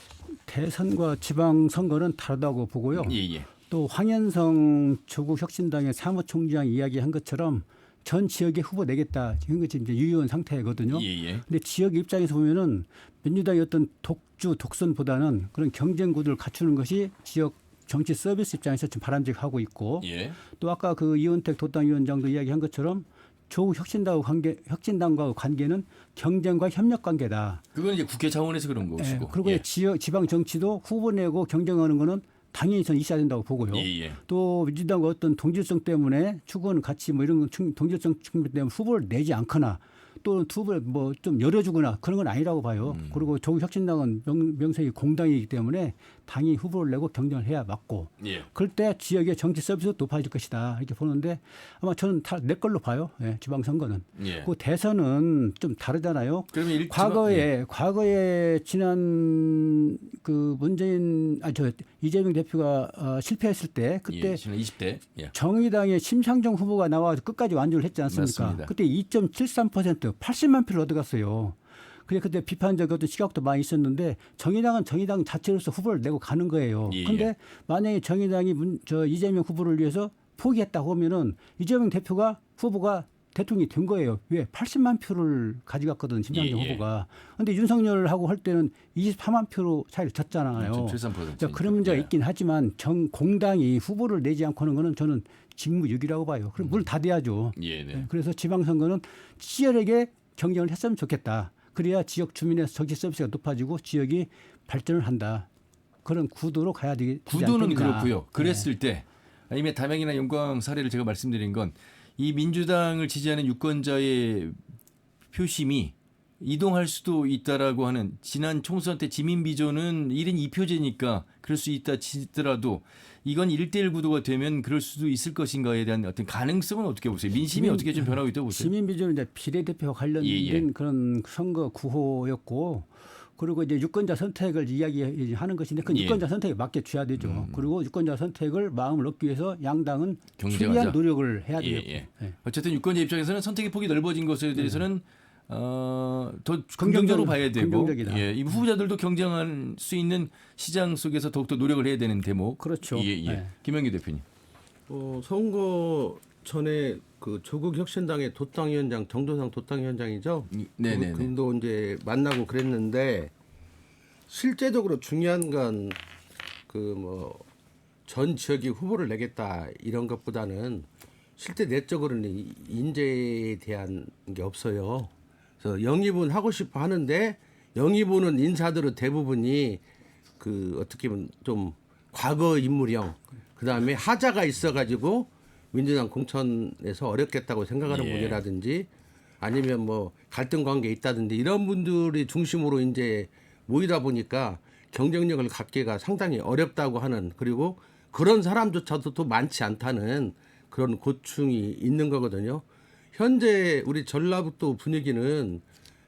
대선과 지방선거는 다르다고 보고요. 예. 또 황현성 조국혁신당의 사무총장이 이야기한 것처럼 전 지역에 후보 내겠다 이런 것이 이제 유효한 상태거든요. 예. 근데 지역 입장에서 보면은 민주당의 어떤 독주 독선보다는 그런 경쟁 구도를 갖추는 것이 지역 정치 서비스 입장에서 좀 바람직하고 있고 예. 또 아까 그 이원택 도당위원장도 이야기한 것처럼 조국 혁신당과 관계는 경쟁과 협력 관계다. 그건 이제 국회 차원에서 그런 것이고. 예, 그리고 예. 지방 정치도 후보 내고 경쟁하는 거는 당연히 전 있어야 된다고 보고요. 예. 또 민주당과 어떤 동질성 때문에 추구하는 가치 뭐 이런 동질성 측면 때문에 후보를 내지 않거나 또 후보를 뭐 좀 열어주거나 그런 건 아니라고 봐요. 그리고 조국혁신당은 명색이 공당이기 때문에 당이 후보를 내고 경쟁을 해야 맞고 예. 그럴 때 지역의 정치 서비스도 높아질 것이다 이렇게 보는데 아마 저는 다 내 걸로 봐요. 예, 지방선거는. 예. 그 대선은 좀 다르잖아요. 그러면 과거에 지난 그 이재명 대표가 실패했을 때 그때 지난 20대. 예. 정의당의 심상정 후보가 나와서 끝까지 완주를 했지 않습니까? 맞습니다. 그때 2.73% 80만 표를 얻어갔어요. 그때 비판적 어떤 시각도 많이 있었는데 정의당은 정의당 자체로서 후보를 내고 가는 거예요. 그런데 예. 만약에 정의당이 이재명 후보를 위해서 포기했다고 하면은 이재명 후보가 대통령이 된 거예요. 왜? 80만 표를 가져갔거든 심상정 예. 후보가. 그런데 윤석열하고 할 때는 24만 표로 차이를 졌잖아요. 73%. 그런 문제가 있긴 하지만 공당이 후보를 내지 않고 하는 거는 저는 직무유기라고 봐요. 그럼 물론 다 돼야죠. 예. 네. 그래서 지방선거는 치열하게 경쟁을 했으면 좋겠다. 그래야 지역 주민의 정치 서비스가 높아지고 지역이 발전을 한다. 그런 구도로 가야 되지 구도는 않겠느냐. 그렇고요. 그랬을 때 이미 담양이나 영광 사례를 제가 말씀드린 건 이 민주당을 지지하는 유권자의 표심이 이동할 수도 있다라고 하는 지난 총선 때 지민 비조는 1인 2표제니까 그럴 수 있다 치더라도 이건 1대1 구도가 되면 그럴 수도 있을 것인가에 대한 어떤 가능성은 어떻게 보세요? 민심이 어떻게 좀 변하고 있다고 보세요? 시민 비전은 이제 비례대표와 관련된 그런 선거 구호였고 그리고 이제 유권자 선택을 이야기하는 것인데 그 유권자 선택에 맞게 줘야 되죠. 그리고 유권자 선택을 마음을 얻기 위해서 양당은 경쟁하자. 최대한 노력을 해야 되겠고. 예. 어쨌든 유권자 입장에서는 선택의 폭이 넓어진 것에 대해서는 더 긍정적으로 봐야 되고 긍정적이다. 이 후보자들도 경쟁할 수 있는 시장 속에서 더욱더 노력을 해야 되는 대목. 그렇죠. 예. 김영규 대표님. 선거 전에 그 조국혁신당의 도당위원장 정도상 도당위원장이죠. 네네. 그분도 이제 만나고 그랬는데 실제적으로 중요한 건 그 뭐 전 지역이 후보를 내겠다 이런 것보다는 실제 내적으로는 인재에 대한 게 없어요. 그래서 영입은 하고 싶어 하는데 영입 오는 인사들은 대부분이 그 어떻게 보면 좀 과거 인물형 그다음에 하자가 있어가지고 민주당 공천에서 어렵겠다고 생각하는 분이라든지 아니면 뭐 갈등 관계에 있다든지 이런 분들이 중심으로 이제 모이다 보니까 경쟁력을 갖기가 상당히 어렵다고 하는 그리고 그런 사람조차도 또 많지 않다는 그런 고충이 있는 거거든요. 현재 우리 전라북도 분위기는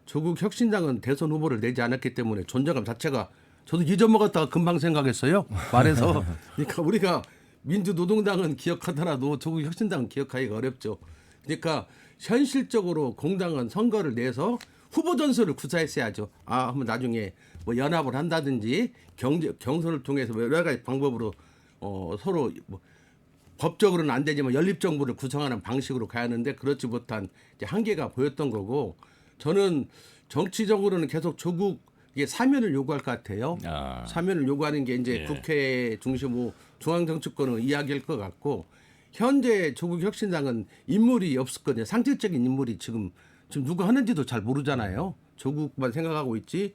조국 혁신당은 대선 후보를 내지 않았기 때문에 존재감 자체가 저도 잊어먹었다가 금방 생각했어요. 말해서 그러니까 우리가 민주노동당은 기억하더라도 조국 혁신당은 기억하기가 어렵죠. 그러니까 현실적으로 공당은 선거를 내서 후보 전술을 구사했어야죠. 한번 나중에 뭐 연합을 한다든지 경선을 통해서 여러 가지 방법으로 서로 뭐 법적으로는 안 되지만 연립정부를 구성하는 방식으로 가야 하는데 그렇지 못한 이제 한계가 보였던 거고 저는 정치적으로는 계속 조국의 사면을 요구할 것 같아요. 사면을 요구하는 게 이제 국회 중심으로 중앙정치권의 이야기일 것 같고 현재 조국혁신당은 인물이 없었거든요. 상징적인 인물이 지금 누가 하는지도 잘 모르잖아요. 조국만 생각하고 있지.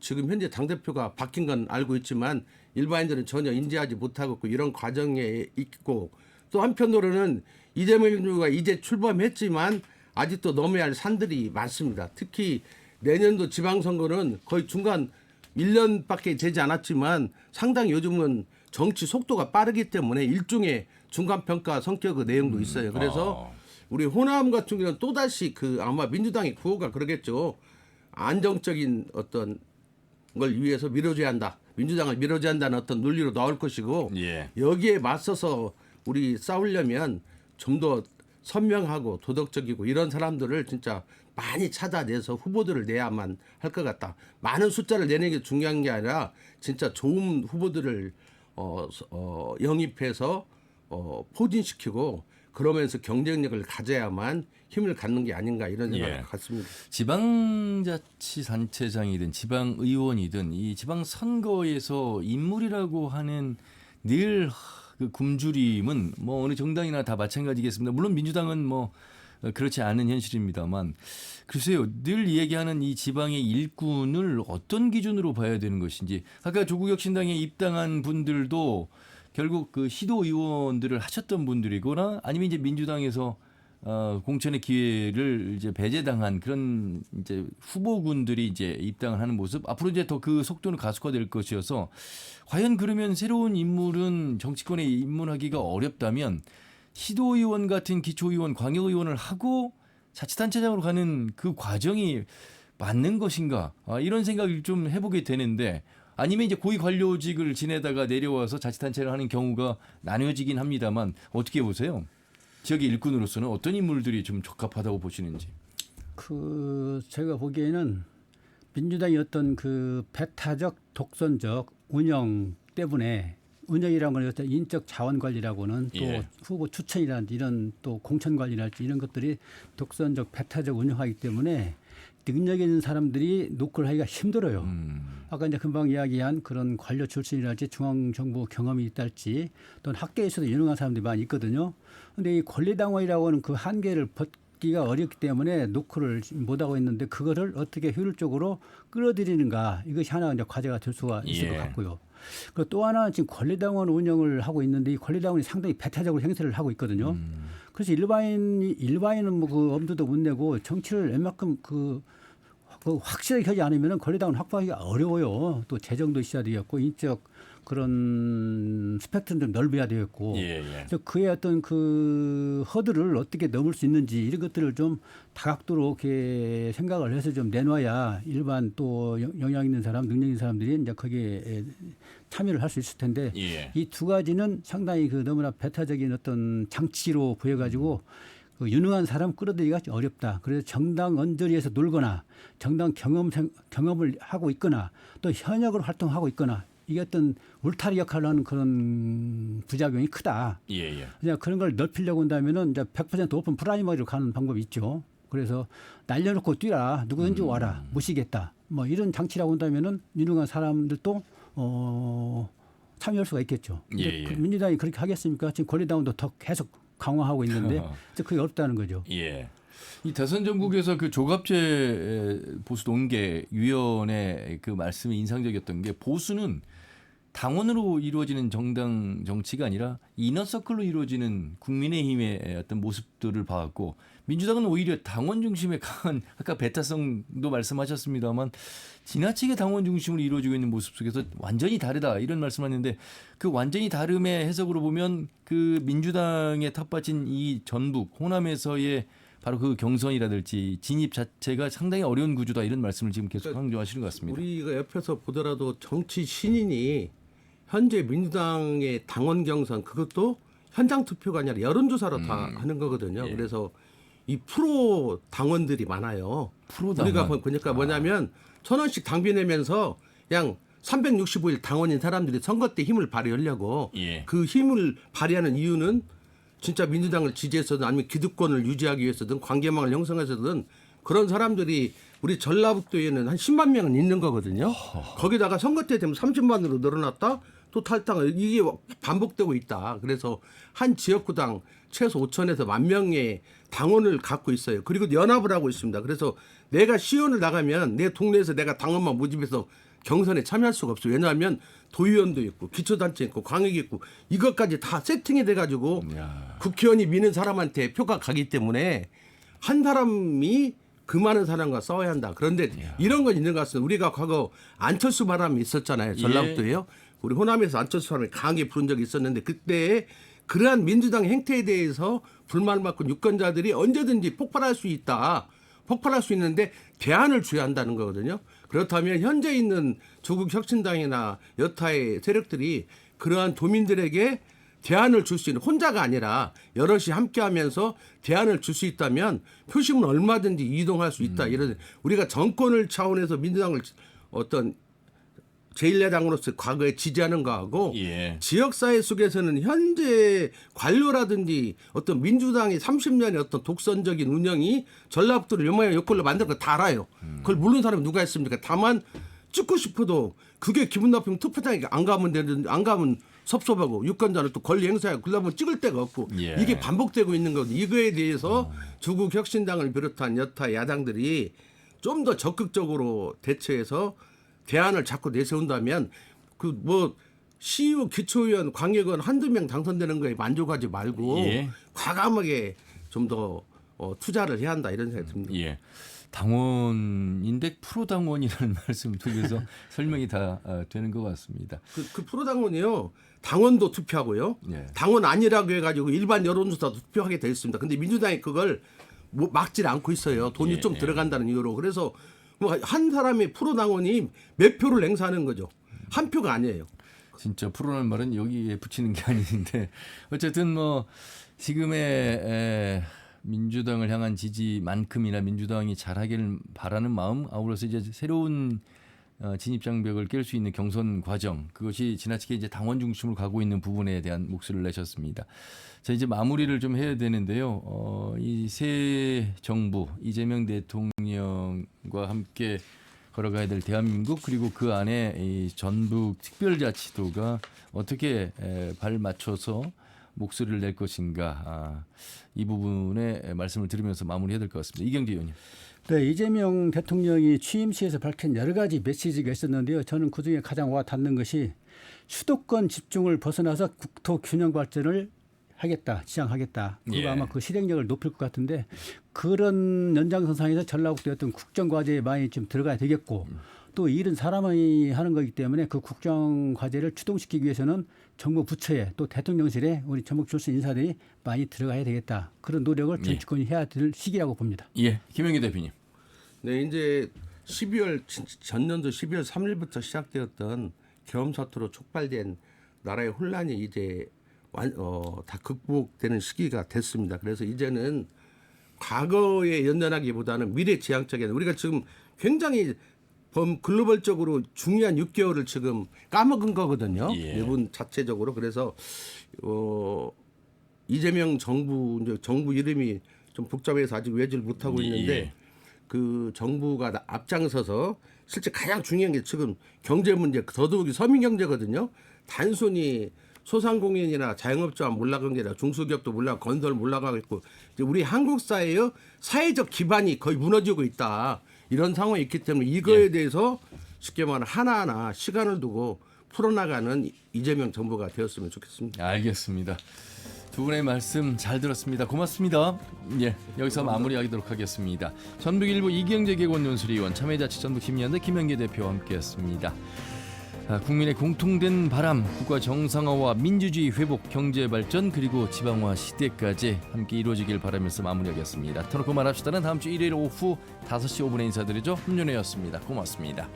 지금 현재 당대표가 바뀐 건 알고 있지만 일반인들은 전혀 인지하지 못하고 있고 이런 과정에 있고 또 한편으로는 이재명 후보가 이제 출범했지만 아직도 넘어야 할 산들이 많습니다. 특히 내년도 지방선거는 거의 중간 1년밖에 되지 않았지만 상당히 요즘은 정치 속도가 빠르기 때문에 일종의 중간평가 성격의 내용도 있어요. 그래서 우리 호남 같은 경우는 또 다시 그 아마 민주당의 구호가 그러겠죠. 안정적인 어떤 걸 위해서 밀어줘야 한다. 민주당을 밀어줘야 한다는 어떤 논리로 나올 것이고 예. 여기에 맞서서 우리 싸우려면 좀 더 선명하고 도덕적이고 이런 사람들을 진짜 많이 찾아내서 후보들을 내야만 할 것 같다. 많은 숫자를 내는 게 중요한 게 아니라 진짜 좋은 후보들을 영입해서 포진시키고 그러면서 경쟁력을 가져야만 힘을 갖는 게 아닌가 이런 생각을 갖습니다. 지방자치단체장이든 지방의원이든 이 지방선거에서 인물이라고 하는 늘 그 굶주림은 뭐 어느 정당이나 다 마찬가지겠습니다. 물론 민주당은 뭐 그렇지 않은 현실입니다만 글쎄요. 늘 얘기하는 이 지방의 일꾼을 어떤 기준으로 봐야 되는 것인지 아까 조국혁신당에 입당한 분들도 결국 그 시도의원들을 하셨던 분들이거나 아니면 이제 민주당에서 공천의 기회를 이제 배제당한 그런 이제 후보군들이 이제 입당을 하는 모습 앞으로 이제 더 그 속도는 가속화될 것이어서 과연 그러면 새로운 인물은 정치권에 입문하기가 어렵다면 시도의원 같은 기초의원, 광역의원을 하고 자치단체장으로 가는 그 과정이 맞는 것인가 이런 생각을 좀 해보게 되는데 아니면 이제 고위 관료직을 지내다가 내려와서 자치단체를 하는 경우가 나뉘어지긴 합니다만 어떻게 보세요? 지역의 일꾼으로서는 어떤 인물들이 좀 적합하다고 보시는지. 제가 보기에는 민주당이 어떤 그 배타적 독선적 운영 때문에 운영이라는 건 어떤 인적 자원 관리라고는 또 후보 추천이라든지 이런 또 공천 관리랄지 이런 것들이 독선적 배타적 운영하기 때문에 능력 있는 사람들이 노크를 하기가 힘들어요. 아까 이제 금방 이야기한 그런 관료 출신이랄지 중앙정부 경험이 있달지 또는 학계에서도 유능한 사람들이 많이 있거든요. 그런데 이 권리당원이라고 하는 그 한계를 벗기가 어렵기 때문에 노크를 못하고 있는데 그거를 어떻게 효율적으로 끌어들이는가 이것이 하나 이제 과제가 될 수가 있을 것 같고요. 그리고 또 하나는 지금 권리당원 운영을 하고 있는데 이 권리당원이 상당히 배타적으로 행세를 하고 있거든요. 그래서 일반인은 뭐 그 엄두도 못 내고 정치를 웬만큼 그 확실하게 하지 않으면 권리당원 확보하기가 어려워요. 또 재정도 있어야 되겠고 인적 그런 스펙트럼 좀 넓어야 되겠고 그래서 그의 어떤 그 허들을 어떻게 넘을 수 있는지 이런 것들을 좀 다각도로 이렇게 생각을 해서 좀 내놔야 일반 또 영향 있는 사람, 능력 있는 사람들이 이제 거기에 참여를 할 수 있을 텐데 이 두 가지는 상당히 그 너무나 배타적인 어떤 장치로 보여가지고 그 유능한 사람 끌어들이기가 어렵다. 그래서 정당 언저리에서 놀거나 정당 경험을 하고 있거나 또 현역으로 활동하고 있거나 이게 어떤 울타리 역할을 하는 그런 부작용이 크다. 그냥 그런 걸 넓히려고 한다면은 이제 100% 오픈 프라이머리로 가는 방법이 있죠. 그래서 날려놓고 뛰라. 누구든지 와라. 모시겠다. 뭐 이런 장치라고 한다면은 유능한 사람들도 참여할 수가 있겠죠. 민주당이 그렇게 하겠습니까? 지금 권리당원도 더 계속 강화하고 있는데 그게 어렵다는 거죠. 이 대선 전국에서 그 조갑재 보수 동계 위원의 그 말씀이 인상적이었던 게 보수는 당원으로 이루어지는 정당 정치가 아니라 이너서클로 이루어지는 국민의힘의 어떤 모습들을 봐왔고 민주당은 오히려 당원 중심의 강한 아까 배타성도 말씀하셨습니다만 지나치게 당원 중심으로 이루어지고 있는 모습 속에서 완전히 다르다 이런 말씀하셨는데 그 완전히 다름의 해석으로 보면 그 민주당에 텃밭인 이 전북 호남에서의 바로 그 경선이라든지 진입 자체가 상당히 어려운 구조다 이런 말씀을 지금 계속 강조하시는 것 같습니다. 우리가 옆에서 보더라도 정치 신인이 현재 민주당의 당원 경선 그것도 현장 투표가 아니라 여론조사로 다 하는 거거든요. 그래서 이 프로 당원들이 많아요. 프로 당원. 우리가 보니까 뭐냐면 1,000원씩 당비 내면서 그냥 365일 당원인 사람들이 선거 때 힘을 발휘하려고 그 힘을 발휘하는 이유는 진짜 민주당을 지지해서든 아니면 기득권을 유지하기 위해서든 관계망을 형성해서든 그런 사람들이 우리 전라북도에는 한 10만 명은 있는 거거든요. 거기다가 선거 때 되면 30만으로 늘어났다 또 탈당 이게 반복되고 있다. 그래서 한 지역구당 최소 5천에서 10,000명의 당원을 갖고 있어요. 그리고 연합을 하고 있습니다. 그래서 내가 시의원을 나가면 내 동네에서 내가 당원만 모집해서 경선에 참여할 수가 없어요. 왜냐하면 도의원도 있고 기초단체 있고 광역이 있고 이것까지 다 세팅이 돼가지고 국회의원이 미는 사람한테 표가 가기 때문에 한 사람이 그 많은 사람과 싸워야 한다. 그런데 이런 건 있는 것 같습니다. 우리가 과거 안철수 바람이 있었잖아요. 전라북도에요. 우리 호남에서 안철수 바람이 강하게 부른 적이 있었는데 그때 그러한 민주당 행태에 대해서 불만을 갖고 유권자들이 언제든지 폭발할 수 있다. 폭발할 수 있는데 대안을 줘야 한다는 거거든요. 그렇다면 현재 있는 조국 혁신당이나 여타의 세력들이 그러한 도민들에게 대안을 줄 수 있는, 혼자가 아니라 여럿이 함께하면서 대안을 줄 수 있다면 표심은 얼마든지 이동할 수 있다. 이런, 우리가 정권을 차원에서 민주당을 어떤 제1야당으로서 과거에 지지하는 거하고 지역사회 속에서는 현재 관료라든지 어떤 민주당이 30년의 어떤 독선적인 운영이 전라북도를 요모양 요꼴로 만든 거 다 알아요. 그걸 모르는 사람이 누가 있습니까? 다만 찍고 싶어도 그게 기분 나쁘면 투표장에 안 가면 되는데, 안 가면 섭섭하고 유권자는 또 권리 행사하고 그러면 찍을 데가 없고 이게 반복되고 있는 거거든요. 이거에 대해서 조국 혁신당을 비롯한 여타 야당들이 좀 더 적극적으로 대처해서 대안을 자꾸 내세운다면 그 뭐 시의원, 기초의원, 광역의원 한두 명 당선되는 거에 만족하지 말고 과감하게 좀 더 투자를 해야 한다 이런 생각이 듭니다. 당원인데 프로 당원이라는 말씀 통해서 설명이 다 되는 것 같습니다. 그 프로 당원이요. 당원도 투표하고요. 당원 아니라고 해가지고 일반 여론조사도 투표하게 돼 있습니다. 근데 민주당이 그걸 뭐 막질 않고 있어요. 돈이 좀 들어간다는 이유로. 그래서 뭐 한 사람이 프로 당원이 몇 표를 행사하는 거죠. 한 표가 아니에요. 진짜 프로라는 말은 여기에 붙이는 게 아닌데 어쨌든 뭐 지금의 민주당을 향한 지지만큼이나 민주당이 잘하기를 바라는 마음, 아울러서 이제 새로운 진입장벽을 깰 수 있는 경선 과정, 그것이 지나치게 이제 당원 중심으로 가고 있는 부분에 대한 목소리를 내셨습니다. 자, 이제 마무리를 좀 해야 되는데요. 이 새 정부, 이재명 대통령과 함께 걸어가야 될 대한민국, 그리고 그 안에 이 전북 특별자치도가 어떻게 발 맞춰서 목소리를 낼 것인가, 이 부분에 말씀을 드리면서 마무리해야 될 것 같습니다. 이경재 의원님. 네, 이재명 대통령이 취임 시에서 밝힌 여러 가지 메시지가 있었는데요. 저는 그중에 가장 와닿는 것이 수도권 집중을 벗어나서 국토 균형 발전을 하겠다, 지향하겠다. 그리고 아마 그 실행력을 높일 것 같은데, 그런 연장선상에서 전라북도의 어떤 국정과제에 많이 좀 들어가야 되겠고, 또 일은 사람이 하는 거기 때문에 그 국정과제를 추동시키기 위해서는 정부 부처에 또 대통령실에 우리 전북 출신 인사들이 많이 들어가야 되겠다. 그런 노력을 정치권이 해야 될 시기라고 봅니다. 김영희 대표님. 네, 이제 전년도 12월 3일부터 시작되었던 계엄 사태로 촉발된 나라의 혼란이 이제 다 극복되는 시기가 됐습니다. 그래서 이제는 과거에 연연하기보다는 미래지향적인, 우리가 지금 굉장히 글로벌적으로 중요한 6개월을 지금 까먹은 거거든요. 일본 자체적으로. 그래서 이재명 정부, 이제 정부 이름이 좀 복잡해서 아직 외지를 못하고 있는데 그 정부가 앞장서서 실제 가장 중요한 게 지금 경제 문제, 더더욱이 서민 경제거든요. 단순히 소상공인이나 자영업자만 몰락한 게 아니라 중소기업도 몰락, 건설 몰락하고 있고, 이제 우리 한국 사회의 사회적 기반이 거의 무너지고 있다. 이런 상황이 있기 때문에 이거에 대해서 쉽게 말하면 하나하나 시간을 두고 풀어나가는 이재명 정부가 되었으면 좋겠습니다. 알겠습니다. 두 분의 말씀 잘 들었습니다. 고맙습니다. 여기서 마무리하도록 하겠습니다. 전북일보 이경재 개건논술위원, 참여자치전북 심의위원회 김영계 대표와 함께했습니다. 국민의 공통된 바람, 국가 정상화와 민주주의 회복, 경제 발전, 그리고 지방화 시대까지 함께 이루어지길 바라면서 마무리하겠습니다. 터놓고 말합시다는 다음 주 일요일 오후 5시 5분에 인사드리죠. 훈련회였습니다. 고맙습니다.